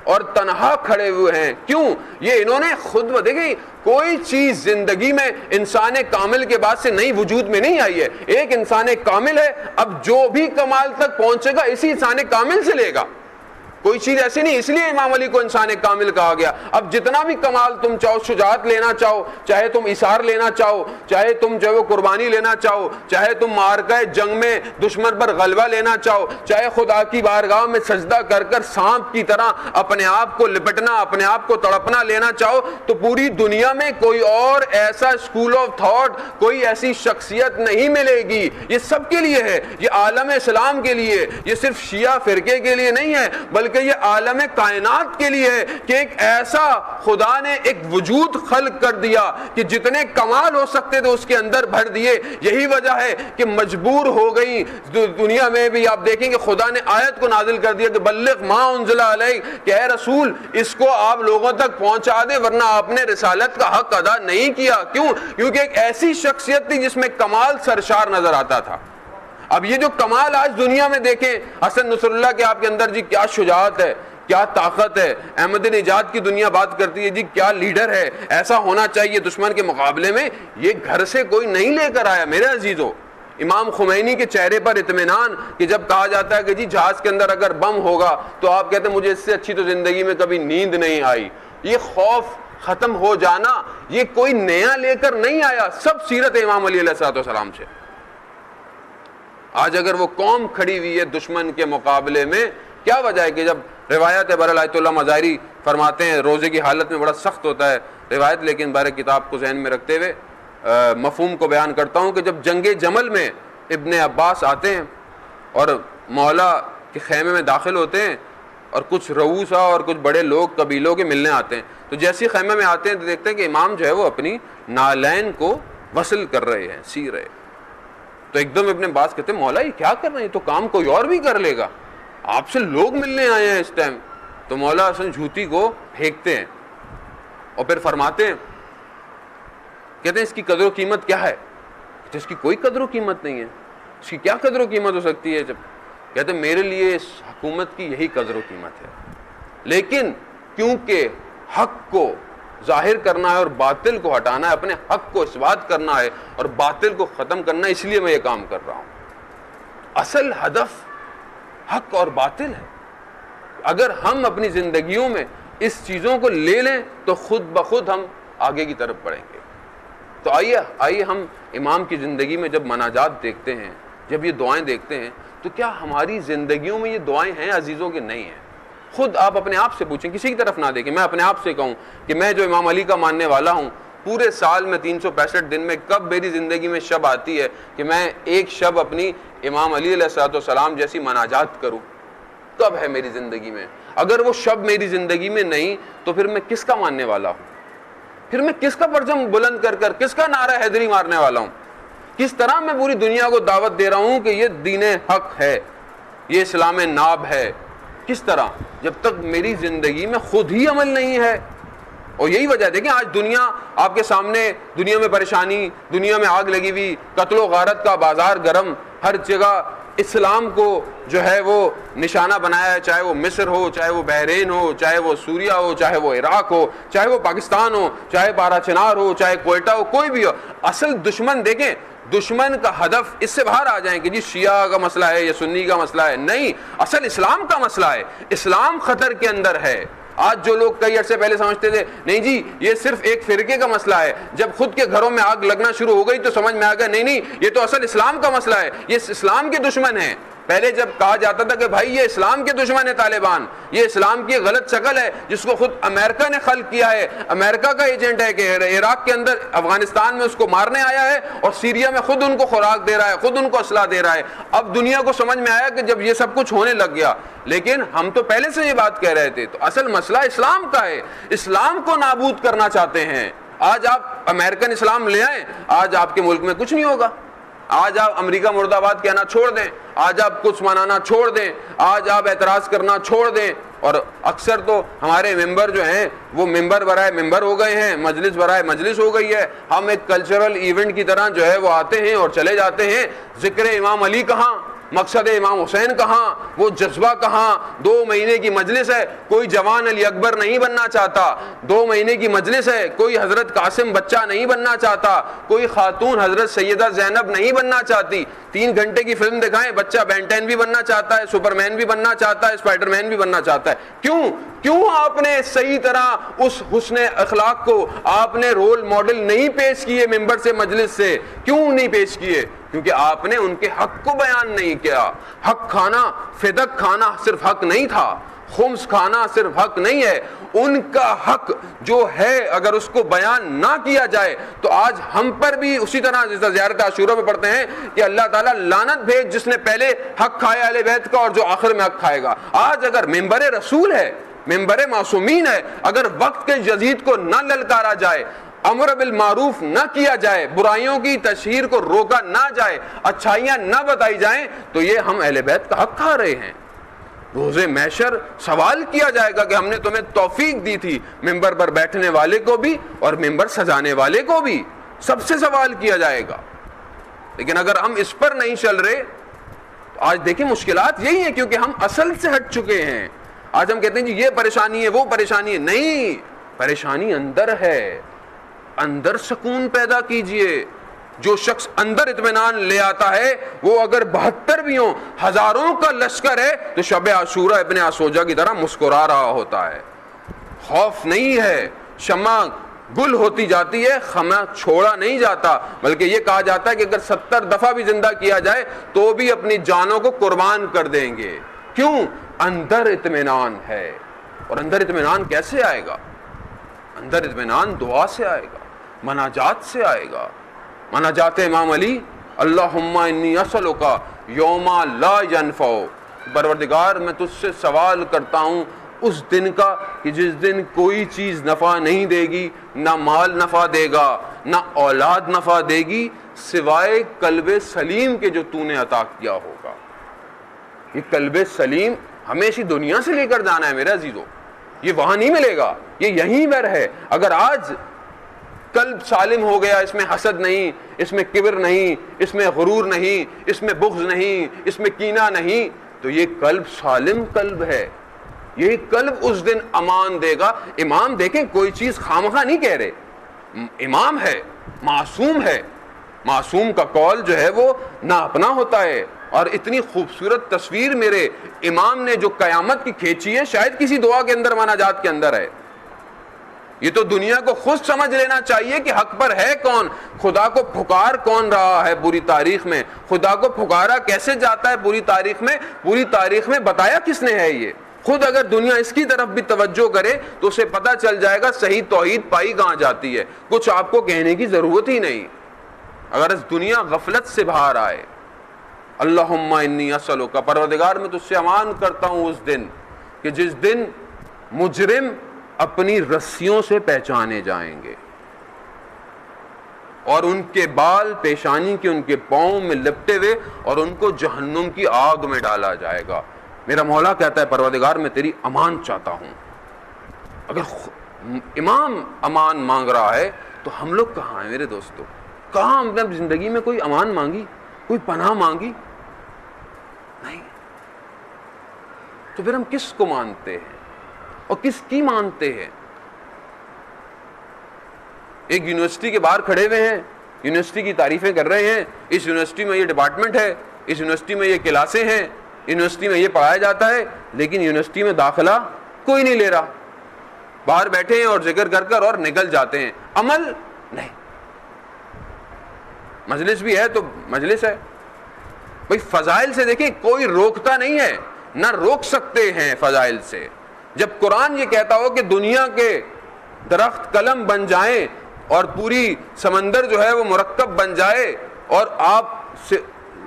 اور تنہا کھڑے ہوئے ہیں. کیوں؟ یہ انہوں نے خود دیکھیں, کوئی چیز زندگی میں انسان کامل کے بعد سے نئی وجود میں نہیں آئی ہے. ایک انسان کامل ہے, اب جو بھی کمال تک پہنچے گا اسی انسان کامل سے لے گا. کوئی چیز ایسی نہیں، اس لیے امام علی کو انسان کامل کہا گیا۔ اب جتنا بھی کمال تم چاہو، شجاعت لینا چاہو، چاہے تم اثار لینا چاہو، چاہے تم جو ہے وہ قربانی لینا چاہو، چاہے تم معرکہ جنگ میں دشمن پر غلبہ لینا چاہو، چاہے خدا کی بارگاہ میں سجدہ کر کر سانپ کی طرح اپنے آپ کو لپٹنا، اپنے آپ کو تڑپنا لینا چاہو، تو پوری دنیا میں کوئی اور ایسا اسکول آف تھاٹ، کوئی ایسی شخصیت نہیں ملے گی۔ یہ سب کے لیے ہے، یہ عالم اسلام کے لیے، یہ صرف شیعہ فرقے کے لیے نہیں ہے، بلکہ یہ عالم کائنات کے لیے ہے کہ ایک ایسا خدا نے ایک وجود خلق کر دیا کہ جتنے کمال ہو سکتے تھے اس کے اندر بھر دیے۔ یہی وجہ ہے کہ مجبور ہو گئی دنیا میں بھی، آپ دیکھیں کہ خدا نے آیت کو نازل کر دیا کہ بلغ ما انزل علیک، کہ اے رسول اس کو آپ لوگوں تک پہنچا دیں، ورنہ آپ نے رسالت کا حق ادا نہیں کیا۔ کیوں؟ کیونکہ ایک ایسی شخصیت تھی جس میں کمال سرشار نظر آتا تھا۔ اب یہ جو کمال آج دنیا میں دیکھیں، حسن نصر اللہ کے آپ کے اندر جی کیا شجاعت ہے، کیا طاقت ہے، احمد نجات کی دنیا بات کرتی ہے جی کیا لیڈر ہے، ایسا ہونا چاہیے دشمن کے مقابلے میں، یہ گھر سے کوئی نہیں لے کر آیا میرے عزیزو۔ امام خمینی کے چہرے پر اطمینان کہ جب کہا جاتا ہے کہ جی جہاز کے اندر اگر بم ہوگا تو آپ کہتے ہیں مجھے اس سے اچھی تو زندگی میں کبھی نیند نہیں آئی۔ یہ خوف ختم ہو جانا یہ کوئی نیا لے کر نہیں آیا، سب سیرت امام علی علیہ السلام سے۔ آج اگر وہ قوم کھڑی ہوئی ہے دشمن کے مقابلے میں، کیا وجہ ہے کہ جب روایت ہے بہرحال آیت اللہ مظاہری فرماتے ہیں روزے کی حالت میں بڑا سخت ہوتا ہے روایت، لیکن بہر کتاب کو ذہن میں رکھتے ہوئے مفہوم کو بیان کرتا ہوں کہ جب جنگ جمل میں ابن عباس آتے ہیں اور مولا کے خیمے میں داخل ہوتے ہیں اور کچھ رؤوسا اور کچھ بڑے لوگ قبیلوں کے ملنے آتے ہیں، تو جیسے خیمے میں آتے ہیں تو دیکھتے ہیں کہ امام جو ہے وہ اپنی نالین کو وصل کر رہے ہیں، سی رہے۔ تو ایک دم ابن عباس کہتے ہیں مولا یہ کیا کر رہے ہیں، تو کام کوئی اور بھی کر لے گا، آپ سے لوگ ملنے آئے ہیں اس ٹائم۔ تو مولا حسن جھوتی کو پھینکتے ہیں اور پھر فرماتے ہیں، کہتے ہیں اس کی قدر و قیمت کیا ہے؟ اس کی کوئی قدر و قیمت نہیں ہے، اس کی کیا قدر و قیمت ہو سکتی ہے؟ جب کہتے ہیں میرے لیے اس حکومت کی یہی قدر و قیمت ہے، لیکن کیونکہ حق کو ظاہر کرنا ہے اور باطل کو ہٹانا ہے، اپنے حق کو اثبات کرنا ہے اور باطل کو ختم کرنا ہے، اس لیے میں یہ کام کر رہا ہوں۔ اصل ہدف حق اور باطل ہے۔ اگر ہم اپنی زندگیوں میں اس چیزوں کو لے لیں تو خود بخود ہم آگے کی طرف بڑھیں گے۔ تو آئیے ہم امام کی زندگی میں جب مناجات دیکھتے ہیں، جب یہ دعائیں دیکھتے ہیں، تو کیا ہماری زندگیوں میں یہ دعائیں ہیں عزیزوں کے؟ نہیں ہیں۔ خود آپ اپنے آپ سے پوچھیں، کسی کی طرف نہ دیکھیں۔ میں اپنے آپ سے کہوں کہ میں جو امام علی کا ماننے والا ہوں، پورے سال میں 365 دن میں کب میری زندگی میں شب آتی ہے کہ میں ایک شب اپنی امام علی علیہ السلام جیسی مناجات کروں؟ کب ہے میری زندگی میں؟ اگر وہ شب میری زندگی میں نہیں تو پھر میں کس کا ماننے والا ہوں؟ پھر میں کس کا پرچم بلند کر کر کس کا نعرہ حیدری مارنے والا ہوں؟ کس طرح میں پوری دنیا کو دعوت دے رہا ہوں کہ یہ دین حق ہے، یہ اسلام ناب ہے؟ کس طرح؟ جب تک میری زندگی میں خود ہی عمل نہیں ہے۔ اور یہی وجہ دیکھیں آج دنیا آپ کے سامنے، دنیا میں پریشانی، دنیا میں آگ لگی ہوئی، قتل و غارت کا بازار گرم، ہر جگہ اسلام کو جو ہے وہ نشانہ بنایا ہے، چاہے وہ مصر ہو، چاہے وہ بحرین ہو، چاہے وہ سوریہ ہو، چاہے وہ عراق ہو، چاہے وہ پاکستان ہو، چاہے بارہ چنار ہو، چاہے کوئٹہ ہو، کوئی بھی ہو۔ اصل دشمن دیکھیں، دشمن کا ہدف اس سے باہر آ جائیں کہ جی شیعہ کا مسئلہ ہے یا سنی کا مسئلہ ہے، نہیں، اصل اسلام کا مسئلہ ہے، اسلام خطر کے اندر ہے۔ آج جو لوگ کئی عرصے پہلے سمجھتے تھے نہیں جی یہ صرف ایک فرقے کا مسئلہ ہے، جب خود کے گھروں میں آگ لگنا شروع ہو گئی تو سمجھ میں آ گیا نہیں یہ تو اصل اسلام کا مسئلہ ہے، یہ اسلام کے دشمن ہیں۔ پہلے جب کہا جاتا تھا کہ بھائی یہ اسلام کے دشمن ہے طالبان، یہ اسلام کی غلط شکل ہے جس کو خود امریکہ نے خلق کیا ہے، امریکہ کا ایجنٹ ہے کہ عراق کے اندر افغانستان میں اس کو مارنے آیا ہے اور سیریا میں خود ان کو خوراک دے رہا ہے، خود ان کو اسلحہ دے رہا ہے۔ اب دنیا کو سمجھ میں آیا کہ جب یہ سب کچھ ہونے لگ گیا، لیکن ہم تو پہلے سے یہ بات کہہ رہے تھے، تو اصل مسئلہ اسلام کا ہے، اسلام کو نابود کرنا چاہتے ہیں۔ آج آپ امریکن اسلام لے آئیں، آج آپ کے ملک میں کچھ نہیں ہوگا۔ آج آپ امریکہ مرد آباد کہنا چھوڑ دیں، آج آپ کچھ منانا چھوڑ دیں، آج آپ اعتراض کرنا چھوڑ دیں، اور اکثر تو ہمارے ممبر جو ہیں وہ ممبر برائے ممبر ہو گئے ہیں، مجلس برائے مجلس ہو گئی ہے۔ ہم ایک کلچرل ایونٹ کی طرح جو ہے وہ آتے ہیں اور چلے جاتے ہیں۔ ذکر امام علی کہاں، مقصد امام حسین کہاں، وہ جذبہ کہاں؟ 2 مہینے کی مجلس ہے، کوئی جوان علی اکبر نہیں بننا چاہتا، 2 مہینے کی مجلس ہے، کوئی حضرت قاسم بچہ نہیں بننا چاہتا، کوئی خاتون حضرت سیدہ زینب نہیں بننا چاہتی۔ 3 گھنٹے کی فلم دکھائیں، بچہ بینٹین بھی بننا چاہتا ہے، سپر مین بھی بننا چاہتا ہے، اسپائڈر مین بھی بننا چاہتا ہے۔ کیوں آپ نے صحیح طرح اس حسن اخلاق کو آپ نے رول ماڈل نہیں پیش کیے ممبر سے، مجلس سے؟ کیوں نہیں پیش کیے؟ کیونکہ آپ نے ان کے حق کو بیان نہیں کیا۔ حق کھانا، فدق کھانا صرف حق نہیں تھا، خمس کھانا صرف حق نہیں ہے، ان کا حق جو ہے اگر اس کو بیان نہ کیا جائے تو آج ہم پر بھی اسی طرح جیسا زیارت عاشورہ میں پڑھتے ہیں کہ اللہ تعالیٰ لعنت بھیج جس نے پہلے حق کھایا اہل بیت کا اور جو آخر میں حق کھائے گا۔ آج اگر ممبر رسول ہے، ممبر معصومین ہے، اگر وقت کے یزید کو نہ للکارا جائے، امر بالمعروف نہ کیا جائے، برائیوں کی تشہیر کو روکا نہ جائے، اچھائیاں نہ بتائی جائیں، تو یہ ہم اہل بیت کا حق کھا رہے ہیں۔ روز محشر سوال کیا جائے گا کہ ہم نے تمہیں توفیق دی تھی، ممبر پر بیٹھنے والے کو بھی اور ممبر سجانے والے کو بھی، سب سے سوال کیا جائے گا۔ لیکن اگر ہم اس پر نہیں چل رہے تو آج دیکھیں مشکلات یہی ہیں، کیونکہ ہم اصل سے ہٹ چکے ہیں۔ آج ہم کہتے ہیں جی یہ پریشانی ہے، وہ پریشانی ہے، نہیں، پریشانی اندر ہے۔ اندر سکون پیدا کیجئے۔ جو شخص اندر اطمینان لے آتا ہے وہ اگر 72 بھی ہوں، ہزاروں کا لشکر ہے تو شب عاشورہ ابن عاشوجہ کی طرح مسکرا رہا ہوتا ہے۔ خوف نہیں ہے، شمع گل ہوتی جاتی ہے، خمہ چھوڑا نہیں جاتا، بلکہ یہ کہا جاتا ہے کہ اگر 70 دفعہ بھی زندہ کیا جائے تو بھی اپنی جانوں کو قربان کر دیں گے۔ کیوں؟ اندر اطمینان ہے۔ اور اندر اطمینان کیسے آئے گا؟ اندر اطمینان دعا سے آئے گا، مناجات سے آئے گا۔ مناجات امام علی، اللہم انی اسألک یوم لا ینفع، پروردگار میں تجھ سے سوال کرتا ہوں اس دن کا کہ جس دن کوئی چیز نفع نہیں دے گی، نہ مال نفع دے گا، نہ اولاد نفع دے گی، سوائے قلب سلیم کے جو تو نے عطا کیا ہوگا۔ یہ قلب سلیم ہمیشہ دنیا سے لے کر جانا ہے میرے عزیزو، یہ وہاں نہیں ملے گا، یہ یہیں پر ہے۔ اگر آج قلب سالم ہو گیا، اس میں حسد نہیں، اس میں کبر نہیں، اس میں غرور نہیں، اس میں بغض نہیں، اس میں کینہ نہیں، تو یہ قلب سالم قلب ہے، یہ قلب اس دن امان دے گا۔ امام دیکھیں کوئی چیز خامخواہ نہیں کہہ رہے، امام ہے، معصوم ہے، معصوم کا قول جو ہے وہ ناپنا ہوتا ہے۔ اور اتنی خوبصورت تصویر میرے امام نے جو قیامت کی کھینچی ہے شاید کسی دعا کے اندر، مناجات کے اندر ہے۔ یہ تو دنیا کو خود سمجھ لینا چاہیے کہ حق پر ہے کون، خدا کو پھکار کون رہا ہے پوری تاریخ میں، خدا کو پھکارا کیسے جاتا ہے پوری تاریخ میں، پوری تاریخ میں بتایا کس نے ہے۔ یہ خود اگر دنیا اس کی طرف بھی توجہ کرے تو اسے پتہ چل جائے گا صحیح توحید پائی کہاں جاتی ہے۔ کچھ آپ کو کہنے کی ضرورت ہی نہیں، اگر اس دنیا غفلت سے باہر آئے۔ اللہم انی اسألک، پروردگار میں تجھ سے امان کرتا ہوں اس دن کہ جس دن مجرم اپنی رسیوں سے پہچانے جائیں گے اور ان کے بال پیشانی کے ان کے پاؤں میں لپٹے ہوئے اور ان کو جہنم کی آگ میں ڈالا جائے گا۔ میرا مولا کہتا ہے پروردگار میں تیری امان چاہتا ہوں۔ اگر امام امان مانگ رہا ہے تو ہم لوگ کہاں ہیں میرے دوستو؟ کہاں ہم نے زندگی میں کوئی امان مانگی، کوئی پناہ مانگی؟ نہیں۔ تو پھر ہم کس کو مانتے ہیں اور کس کی مانتے ہیں؟ ایک یونیورسٹی کے باہر کھڑے ہوئے ہیں، یونیورسٹی کی تعریفیں کر رہے ہیں، اس یونیورسٹی میں یہ ڈپارٹمنٹ ہے، اس یونیورسٹی میں یہ کلاسیں ہیں، یونیورسٹی میں یہ پڑھایا جاتا ہے، لیکن یونیورسٹی میں داخلہ کوئی نہیں لے رہا، باہر بیٹھے ہیں اور ذکر کر کر اور نکل جاتے ہیں، عمل نہیں۔ مجلس بھی ہے تو مجلس ہے بھئی، فضائل سے دیکھیں کوئی روکتا نہیں ہے، نہ روک سکتے ہیں فضائل سے۔ جب قرآن یہ کہتا ہو کہ دنیا کے درخت قلم بن جائیں اور پوری سمندر جو ہے وہ مرکب بن جائے اور آپ سے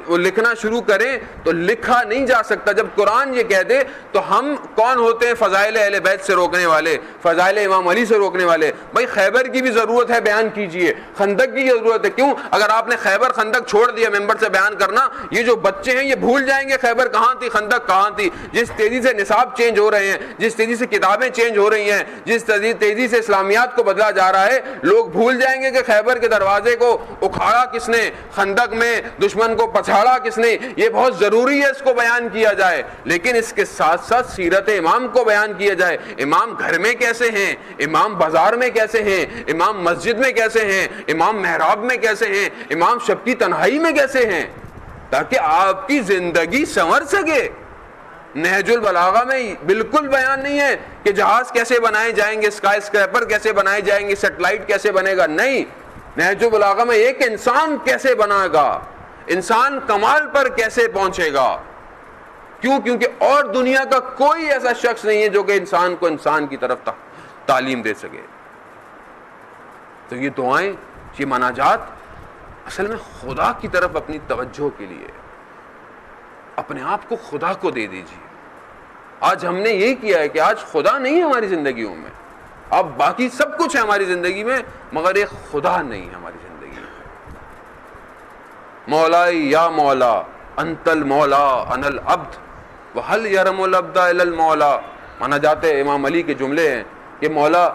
وہ لکھنا شروع کریں تو لکھا نہیں جا سکتا۔ جب قرآن یہ کہہ دے تو ہم کون ہوتے ہیں فضائل اہل بیت سے روکنے والے، فضائل امام علی سے روکنے والے؟ بھائی خیبر کی بھی ضرورت ہے، بیان کیجئے، خندق کی ضرورت ہے۔ کیوں؟ اگر آپ نے خیبر خندق چھوڑ دیا ممبر سے بیان کرنا، یہ جو بچے ہیں یہ بھول جائیں گے خیبر کہاں تھی، خندق کہاں تھی۔ جس تیزی سے نصاب چینج ہو رہے ہیں، جس تیزی سے کتابیں چینج ہو رہی ہیں، جس تیزی سے اسلامیات کو بدلا جا رہا ہے، لوگ بھول جائیں گے کہ خیبر کے دروازے کو اکھاڑا کس نے، خندق میں دشمن کو پچھاڑا جھاڑا کس نے. یہ بہت ضروری ہے اس کو بیان کیا جائے, لیکن اس کے ساتھ ساتھ سیرت امام کو بیان کیا جائے. امام گھر میں کیسے ہیں, امام بازار میں کیسے ہیں, امام مسجد میں کیسے ہیں, امام محراب میں کیسے ہیں, امام شب کی تنہائی میں کیسے ہیں, تاکہ آپ کی زندگی سنور سکے. نہج البلاغہ میں بالکل بیان نہیں ہے کہ جہاز کیسے بنائے جائیں گے, اسکائی اسکریپر کیسے بنائے جائیں گے, سیٹلائٹ کیسے بنے گا. نہیں, نہج البلاغہ میں ایک انسان کیسے بنائے گا, انسان کمال پر کیسے پہنچے گا. کیوں؟ کیونکہ اور دنیا کا کوئی ایسا شخص نہیں ہے جو کہ انسان کو انسان کی طرف تعلیم دے سکے. تو یہ دعائیں, یہ مناجات اصل میں خدا کی طرف اپنی توجہ کے لیے, اپنے آپ کو خدا کو دے دیجیے. آج ہم نے یہ کیا ہے کہ آج خدا نہیں ہے ہماری زندگیوں میں, اب باقی سب کچھ ہے ہماری زندگی میں, مگر ایک خدا نہیں ہے ہماری زندگی میں. مولائی یا مولا انت المولا انا العبد وهل يرم العبد الا المولا. مانا جاتے امام علی کے جملے ہیں کہ مولا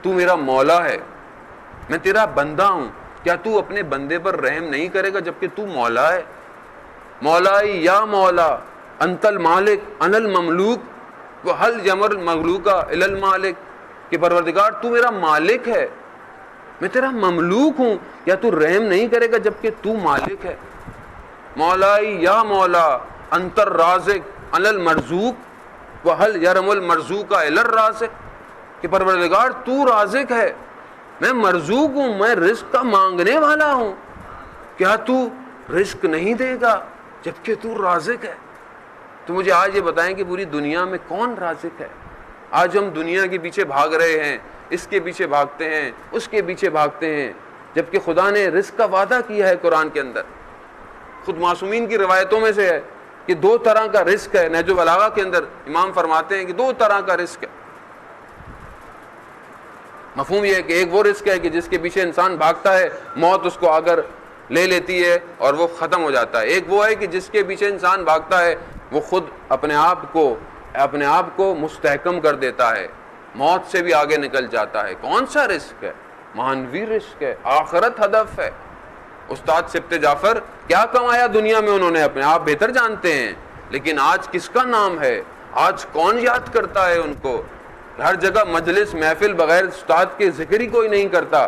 تو میرا مولا ہے, میں تیرا بندہ ہوں, کیا تو اپنے بندے پر رحم نہیں کرے گا جبکہ تو مولا ہے. مولائی یا مولا انت المالک انا المملوک وهل یمر المملوک الا المالک. کہ پروردگار تو میرا مالک ہے, میں تیرا مملوک ہوں, یا تو رحم نہیں کرے گا جبکہ تو مالک ہے. مولائی یا مولا انت الرازق انا المرزوق وهل یرم المرزوق الا الرازق. کہ پروردگار تو رازق ہے, میں مرزوق ہوں, میں رزق کا مانگنے والا ہوں, کیا تو رزق نہیں دے گا جبکہ تو رازق ہے. تو مجھے آج یہ بتائیں کہ پوری دنیا میں کون رازق ہے. آج ہم دنیا کے پیچھے بھاگ رہے ہیں, اس کے پیچھے بھاگتے ہیں, اس کے پیچھے بھاگتے ہیں, جبکہ خدا نے رزق کا وعدہ کیا ہے قرآن کے اندر. خود معصومین کی روایتوں میں سے ہے کہ 2 طرح کا رزق ہے. نہج البلاغہ کے اندر امام فرماتے ہیں کہ 2 طرح کا رزق ہے. مفہوم یہ ہے کہ ایک وہ رزق ہے کہ جس کے پیچھے انسان بھاگتا ہے, موت اس کو اگر لے لیتی ہے اور وہ ختم ہو جاتا ہے. ایک وہ ہے کہ جس کے پیچھے انسان بھاگتا ہے وہ خود اپنے آپ کو مستحکم کر دیتا ہے, موت سے بھی آگے نکل جاتا ہے. کون سا رزق ہے؟ معنوی رزق ہے, آخرت ہدف ہے. استاد سبت جعفر کیا کمایا دنیا میں انہوں نے, اپنے آپ بہتر جانتے ہیں, لیکن آج کس کا نام ہے, آج کون یاد کرتا ہے ان کو. ہر جگہ مجلس محفل بغیر استاد کے ذکر ہی کوئی نہیں کرتا.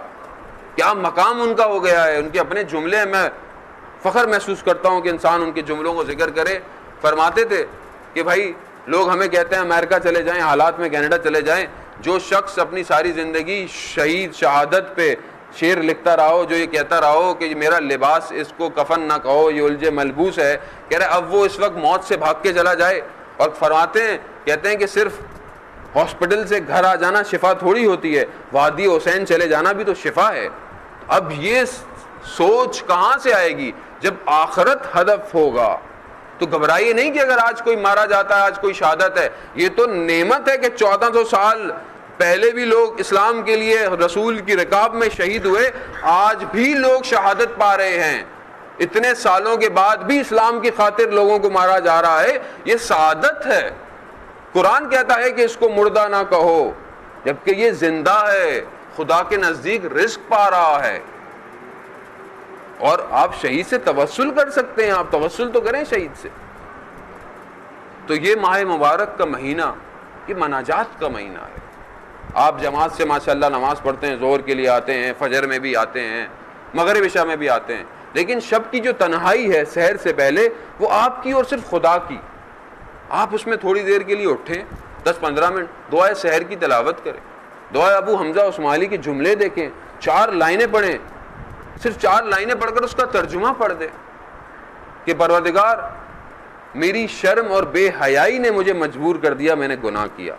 کیا مقام ان کا ہو گیا ہے. ان کے اپنے جملے, میں فخر محسوس کرتا ہوں کہ انسان ان کے جملوں کو ذکر کرے. فرماتے تھے کہ بھائی لوگ ہمیں کہتے ہیں امریکہ چلے جائیں, حالات میں کینیڈا چلے جائیں, جو شخص اپنی ساری زندگی شہادت پہ شعر لکھتا رہا ہو, جو یہ کہتا رہا ہو کہ میرا لباس اس کو کفن نہ کہو, یہ الجھے ملبوس ہے, کہہ رہے اب وہ اس وقت موت سے بھاگ کے چلا جائے. اور فرماتے ہیں, کہتے ہیں کہ صرف ہاسپٹل سے گھر آ جانا شفا تھوڑی ہوتی ہے, وادی حسین چلے جانا بھی تو شفا ہے. اب یہ سوچ کہاں سے آئے گی جب آخرت ہدف ہوگا. تو گھبرائیے نہیں کہ اگر آج کوئی مارا جاتا ہے, آج کوئی شہادت ہے, یہ تو نعمت ہے کہ 1400 سال پہلے بھی لوگ اسلام کے لیے رسول کی رکاب میں شہید ہوئے, آج بھی لوگ شہادت پا رہے ہیں. اتنے سالوں کے بعد بھی اسلام کی خاطر لوگوں کو مارا جا رہا ہے, یہ سعادت ہے. قرآن کہتا ہے کہ اس کو مردہ نہ کہو, جبکہ یہ زندہ ہے, خدا کے نزدیک رزق پا رہا ہے. اور آپ شہید سے توسل کر سکتے ہیں, آپ توسل تو کریں شہید سے. تو یہ ماہ مبارک کا مہینہ یہ مناجات کا مہینہ ہے. آپ جماعت سے ماشاءاللہ نماز پڑھتے ہیں, ظہر کے لیے آتے ہیں, فجر میں بھی آتے ہیں, مغرب عشاء میں بھی آتے ہیں, لیکن شب کی جو تنہائی ہے سحر سے پہلے وہ آپ کی اور صرف خدا کی. آپ اس میں تھوڑی دیر کے لیے اٹھیں, 10-15 منٹ دعائے سحر کی تلاوت کریں, دعائے ابو حمزہ عثمالی کے جملے دیکھیں, 4 لائنیں پڑھیں, صرف 4 لائنیں پڑھ کر اس کا ترجمہ پڑھ دیں کہ پروردگار میری شرم اور بے حیائی نے مجھے مجبور کر دیا, میں نے گناہ کیا,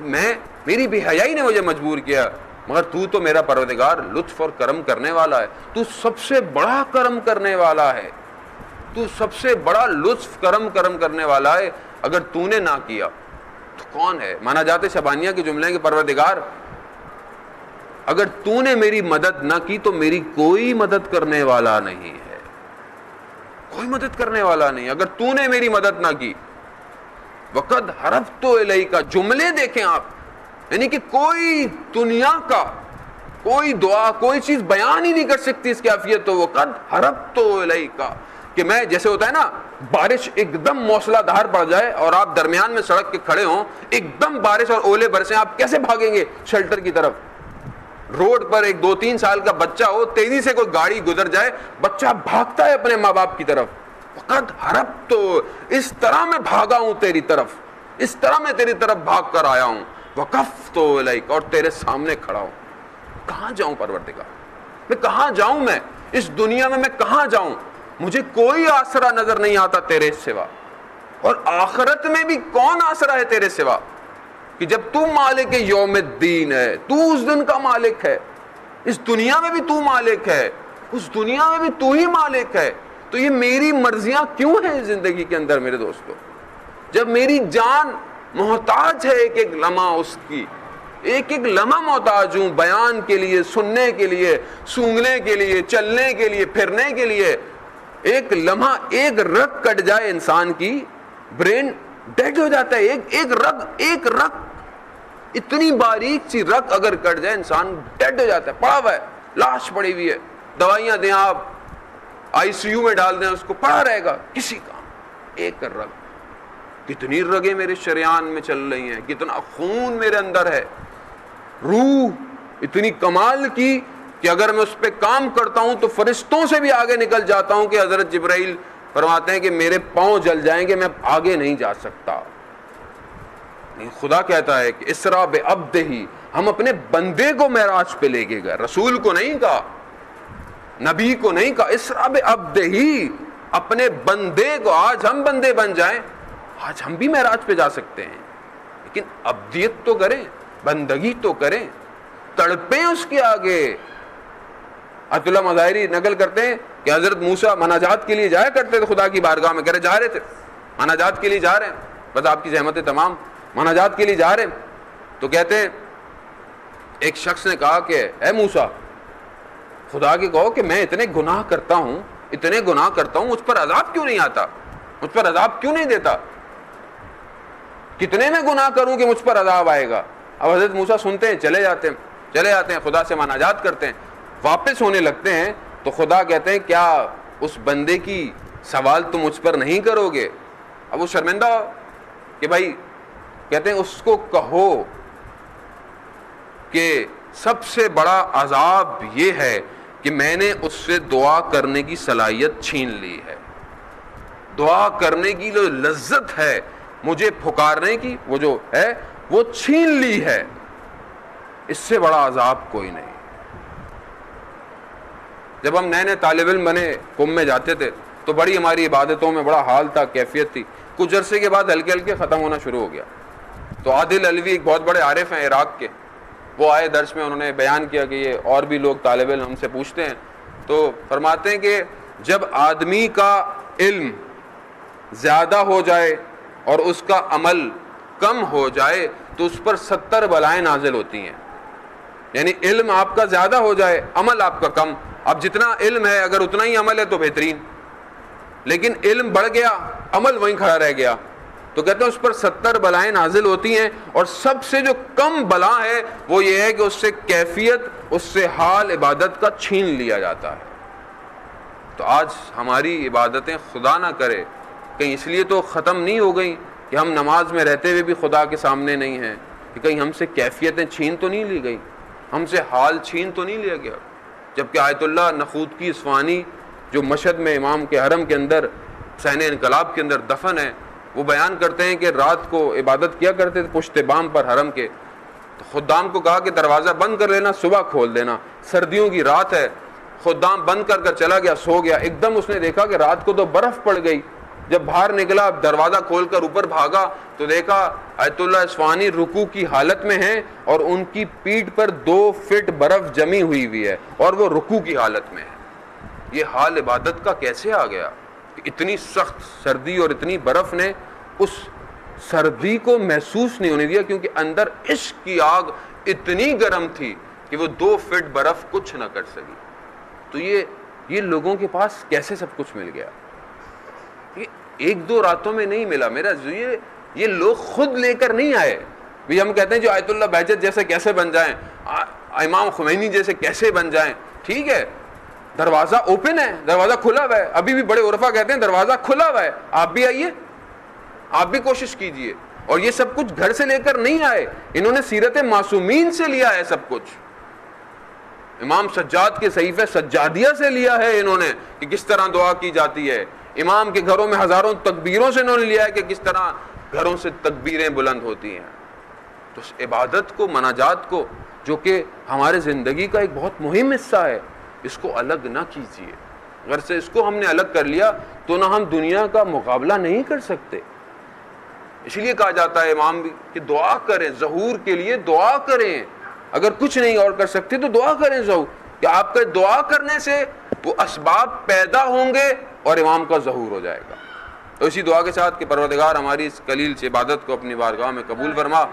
میری بے حیائی نے مجھے مجبور کیا, مگر تو میرا پروردگار لطف اور کرم کرنے والا ہے, تو سب سے بڑا کرم کرنے والا ہے, تو سب سے بڑا لطف کرم کرنے والا ہے. اگر تو نے نہ کیا تو کون ہے. مانا جاتے شبانیہ کے جملے کہ پروردگار اگر تو نے میری مدد نہ کی تو میری کوئی مدد کرنے والا نہیں ہے, کوئی مدد کرنے والا نہیں. اگر تو نے میری مدد نہ کی, وقد حرفت الیک, جملے دیکھیں آپ, یعنی کہ کوئی دنیا کا کوئی دعا کوئی چیز بیان ہی نہیں کر سکتی اس کی عافیت. تو وقد حرفت الیک, کہ میں جیسے ہوتا ہے نا بارش ایک دم موسلا دھار پڑ جائے اور آپ درمیان میں سڑک کے کھڑے ہوں, ایک دم بارش اور اولے برسیں, آپ کیسے بھاگیں گے شیلٹر کی طرف؟ روڈ پر ایک 2-3 سال کا بچہ ہو, تیزی سے کوئی گاڑی گزر جائے, بچہ بھاگتا ہے اپنے ماں باپ کی طرف. وقت حرب تو اس طرح میں بھاگا ہوں تیری طرف, اس طرح میں تیری طرف بھاگ کر آیا ہوں. وقف تو الیک, اور تیرے سامنے کھڑا ہوں. کہاں جاؤں پروردگار, میں کہاں جاؤں؟ میں اس دنیا میں کہاں جاؤں؟ مجھے کوئی آسرا نظر نہیں آتا تیرے سوا, اور آخرت میں بھی کون آسرا ہے تیرے سوا؟ کہ جب تو مالک یوم الدین ہے, تو اس دن کا مالک ہے, اس دنیا میں بھی تو مالک ہے, اس دنیا میں بھی تو ہی مالک ہے, تو یہ میری مرضیاں کیوں ہیں زندگی کے اندر میرے دوستو؟ جب میری جان محتاج ہے ایک ایک لمحہ اس کی, ایک ایک لمحہ محتاج ہوں بیان کے لیے, سننے کے لیے, سونگھنے کے لیے, چلنے کے لیے, پھرنے کے لیے. ایک لمحہ, ایک رگ کٹ جائے انسان کی, برین ڈیڈ ہو جاتا ہے. ایک رگ اتنی باریک سی رگ اگر کٹ جائے انسان ڈیڈ ہو جاتا ہے, پڑا ہوا ہے, لاش پڑی ہوئی ہے, دوائیاں دیں آپ, آئی سی یو میں ڈال دیں اس کو, پڑا رہے گا کسی کام. ایک رگ, کتنی رگیں میرے شریان میں چل رہی ہیں, کتنا خون میرے اندر ہے, روح اتنی کمال کی کہ اگر میں اس پہ کام کرتا ہوں تو فرشتوں سے بھی آگے نکل جاتا ہوں. کہ حضرت جبرائیل فرماتے ہیں کہ میرے پاؤں جل جائیں گے, میں آگے نہیں جا سکتا. خدا کہتا ہے کہ اسرا بعبدہ, ہم اپنے بندے کو معراج پہ لے کے گئے, رسول کو نہیں کہا, نبی کو نہیں کہا, اسرا بعبدہ, اپنے بندے کو. آج ہم بندے بن جائیں, آج ہم بھی معراج پہ جا سکتے ہیں, لیکن عبدیت تو کریں, بندگی تو کریں, تڑپیں اس کے آگے. عبد اللہ مظاہری نقل کرتے ہیں کہ حضرت موسیٰ مناجات کے لیے جایا کرتے تھے خدا کی بارگاہ میں, کہہ رہے جا رہے تھے مناجات کے لیے جا رہے ہیں, بس آپ کی زحمتیں تمام, مناجات کے لیے جا رہے ہیں. تو کہتے ہیں ایک شخص نے کہا کہ اے موسیٰ, خدا کے کہو کہ میں اتنے گناہ کرتا ہوں, اتنے گناہ کرتا ہوں, مجھ پر عذاب کیوں نہیں آتا, مجھ پر عذاب کیوں نہیں دیتا, کتنے میں گناہ کروں کہ مجھ پر عذاب آئے گا؟ اب حضرت موسیٰ سنتے ہیں, چلے جاتے ہیں, خدا سے مناجات کرتے ہیں, واپس ہونے لگتے ہیں تو خدا کہتے ہیں کیا اس بندے کی سوال تم مجھ پر نہیں کرو گے؟ اب وہ شرمندہ کہ بھائی, کہتے ہیں اس کو کہو کہ سب سے بڑا عذاب یہ ہے کہ میں نے اس سے دعا کرنے کی صلاحیت چھین لی ہے, دعا کرنے کی جو لذت ہے, مجھے پھکارنے کی وہ جو ہے وہ چھین لی ہے. اس سے بڑا عذاب کوئی نہیں. جب ہم نئے طالب علم بنے, قم میں جاتے تھے, تو بڑی ہماری عبادتوں میں بڑا حال تھا, کیفیت تھی. کچھ عرصے کے بعد ہلکے ہلکے ختم ہونا شروع ہو گیا. تو عادل علوی ایک بہت بڑے عارف ہیں عراق کے, وہ آئے درس میں, انہوں نے بیان کیا کہ یہ اور بھی لوگ طالب علم ہم سے پوچھتے ہیں, تو فرماتے ہیں کہ جب آدمی کا علم زیادہ ہو جائے اور اس کا عمل کم ہو جائے تو اس پر 70 بلائیں نازل ہوتی ہیں. یعنی علم آپ کا زیادہ ہو جائے, عمل آپ کا کم. اب جتنا علم ہے اگر اتنا ہی عمل ہے تو بہترین, لیکن علم بڑھ گیا, عمل وہیں کھڑا رہ گیا, تو کہتے ہیں اس پر 70 بلائیں نازل ہوتی ہیں. اور سب سے جو کم بلا ہے وہ یہ ہے کہ اس سے کیفیت, اس سے حال عبادت کا چھین لیا جاتا ہے. تو آج ہماری عبادتیں خدا نہ کرے کہیں اس لیے تو ختم نہیں ہو گئی کہ ہم نماز میں رہتے ہوئے بھی خدا کے سامنے نہیں ہیں, کہ کہیں ہم سے کیفیتیں چھین تو نہیں لی گئی, ہم سے حال چھین تو نہیں لیا گیا. جبکہ آیت اللہ نخود کی اصفہانی جو مشہد میں امام کے حرم کے اندر حسین انقلاب کے اندر دفن ہے, وہ بیان کرتے ہیں کہ رات کو عبادت کیا کرتے تھے پشت بام پر حرم کے. تو خدام کو کہا کہ دروازہ بند کر لینا, صبح کھول دینا, سردیوں کی رات ہے. خدام بند کر کر چلا گیا, سو گیا. ایک دم اس نے دیکھا کہ رات کو تو برف پڑ گئی. جب باہر نکلا, دروازہ کھول کر اوپر بھاگا تو دیکھا آیت اللہ اصفہانی رکوع کی حالت میں ہیں اور ان کی پیٹھ پر 2 فٹ برف جمی ہوئی ہے اور وہ رکوع کی حالت میں ہے. یہ حال عبادت کا کیسے آ گیا کہ اتنی سخت سردی اور اتنی برف نے اس سردی کو محسوس نہیں ہونے دیا, کیونکہ اندر عشق کی آگ اتنی گرم تھی کہ وہ 2 فٹ برف کچھ نہ کر سکی. تو یہ لوگوں کے پاس کیسے سب کچھ مل گیا؟ یہ 1-2 راتوں میں نہیں ملا. میرا یہ لوگ خود لے کر نہیں آئے. بھی ہم کہتے ہیں جو آیت اللہ بہجت جیسے کیسے بن جائیں, امام خمینی جیسے کیسے بن جائیں, ٹھیک ہے, دروازہ اوپن ہے، دروازہ کھلا ہوا ہے. ابھی بھی بڑے عرفا کہتے ہیں دروازہ کھلا ہوا ہے، آپ بھی آئیے، آپ بھی کوشش کیجئے. اور یہ سب کچھ گھر سے لے کر نہیں آئے، انہوں نے سیرت معصومین سے لیا ہے سب کچھ. امام سجاد کے صحیفہ سجادیہ سے لیا ہے انہوں نے کہ کس طرح دعا کی جاتی ہے. امام کے گھروں میں ہزاروں تکبیروں سے انہوں نے لیا ہے کہ کس طرح گھروں سے تکبیریں بلند ہوتی ہیں. تو اس عبادت کو، مناجات کو، جو کہ ہمارے زندگی کا ایک بہت مہم حصہ ہے، اس کو الگ نہ کیجیے. اگر سے اس کو ہم نے الگ کر لیا تو نہ ہم دنیا کا مقابلہ نہیں کر سکتے. اس لیے کہا جاتا ہے امام کہ دعا کریں، ظہور کے لیے دعا کریں. اگر کچھ نہیں اور کر سکتے تو دعا کریں ظہور، کہ آپ کے دعا کرنے سے وہ اسباب پیدا ہوں گے اور امام کا ظہور ہو جائے گا. تو اسی دعا کے ساتھ کہ پروردگار ہماری اس قلیل سے عبادت کو اپنی بارگاہ میں قبول فرما.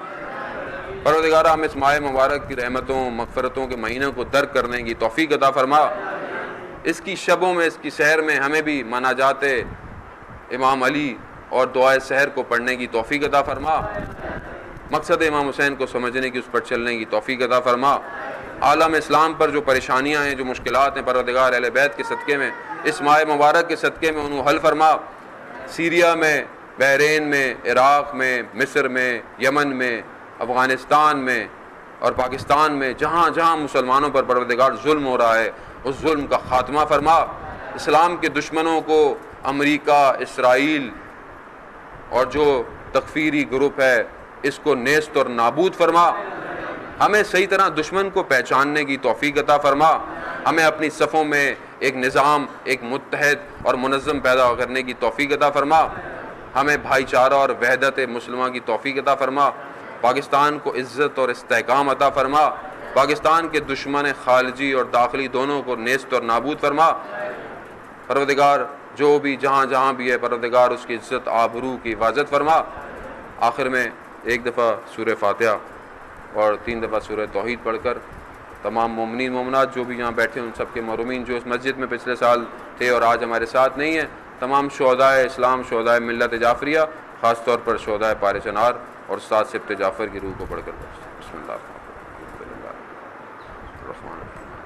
پروردگار ہمیں اس ماہ مبارک کی رحمتوں مغفرتوں کے مہینوں کو درک کرنے کی توفیق عطا فرما. اس کی شبوں میں، اس کی سحر میں ہمیں بھی مناجات امام علی اور دعائے سحر کو پڑھنے کی توفیق عطا فرما. مقصد امام حسین کو سمجھنے کی، اس پر چلنے کی توفیق عطا فرما. عالم اسلام پر جو پریشانیاں ہیں، جو مشکلات ہیں، پروردگار اہل بیت کے صدقے میں، اس ماہ مبارک کے صدقے میں انہوں حل فرما. سیریا میں، بحرین میں، عراق میں، مصر میں، یمن میں، افغانستان میں اور پاکستان میں، جہاں جہاں مسلمانوں پر پروردگار ظلم ہو رہا ہے، اس ظلم کا خاتمہ فرما. اسلام کے دشمنوں کو، امریکہ، اسرائیل اور جو تکفیری گروپ ہے، اس کو نیست اور نابود فرما. ہمیں صحیح طرح دشمن کو پہچاننے کی توفیق عطا فرما. ہمیں اپنی صفوں میں ایک نظام، ایک متحد اور منظم پیدا کرنے کی توفیق عطا فرما. ہمیں بھائی چارہ اور وحدت مسلمہ کی توفیق عطا فرما. پاکستان کو عزت اور استحکام عطا فرما. پاکستان کے دشمن خارجی اور داخلی دونوں کو نیست اور نابود فرما. پروردگار جو بھی جہاں جہاں بھی ہے، پروردگار اس کی عزت آبرو کی حفاظت فرما. آخر میں ایک دفعہ سورہ فاتحہ اور 3 دفعہ سورہ توحید پڑھ کر تمام مومنین مومنات جو بھی یہاں بیٹھے ان سب کے مرحومین جو اس مسجد میں پچھلے سال تھے اور آج ہمارے ساتھ نہیں ہیں، تمام شہدائے اسلام، شہدائے ملت جعفریہ، خاص طور پر شہدائے پار چنار اور استاد سبت جعفر کی روح کو پڑھ کر بسم اللہ الرحمن الرحیم.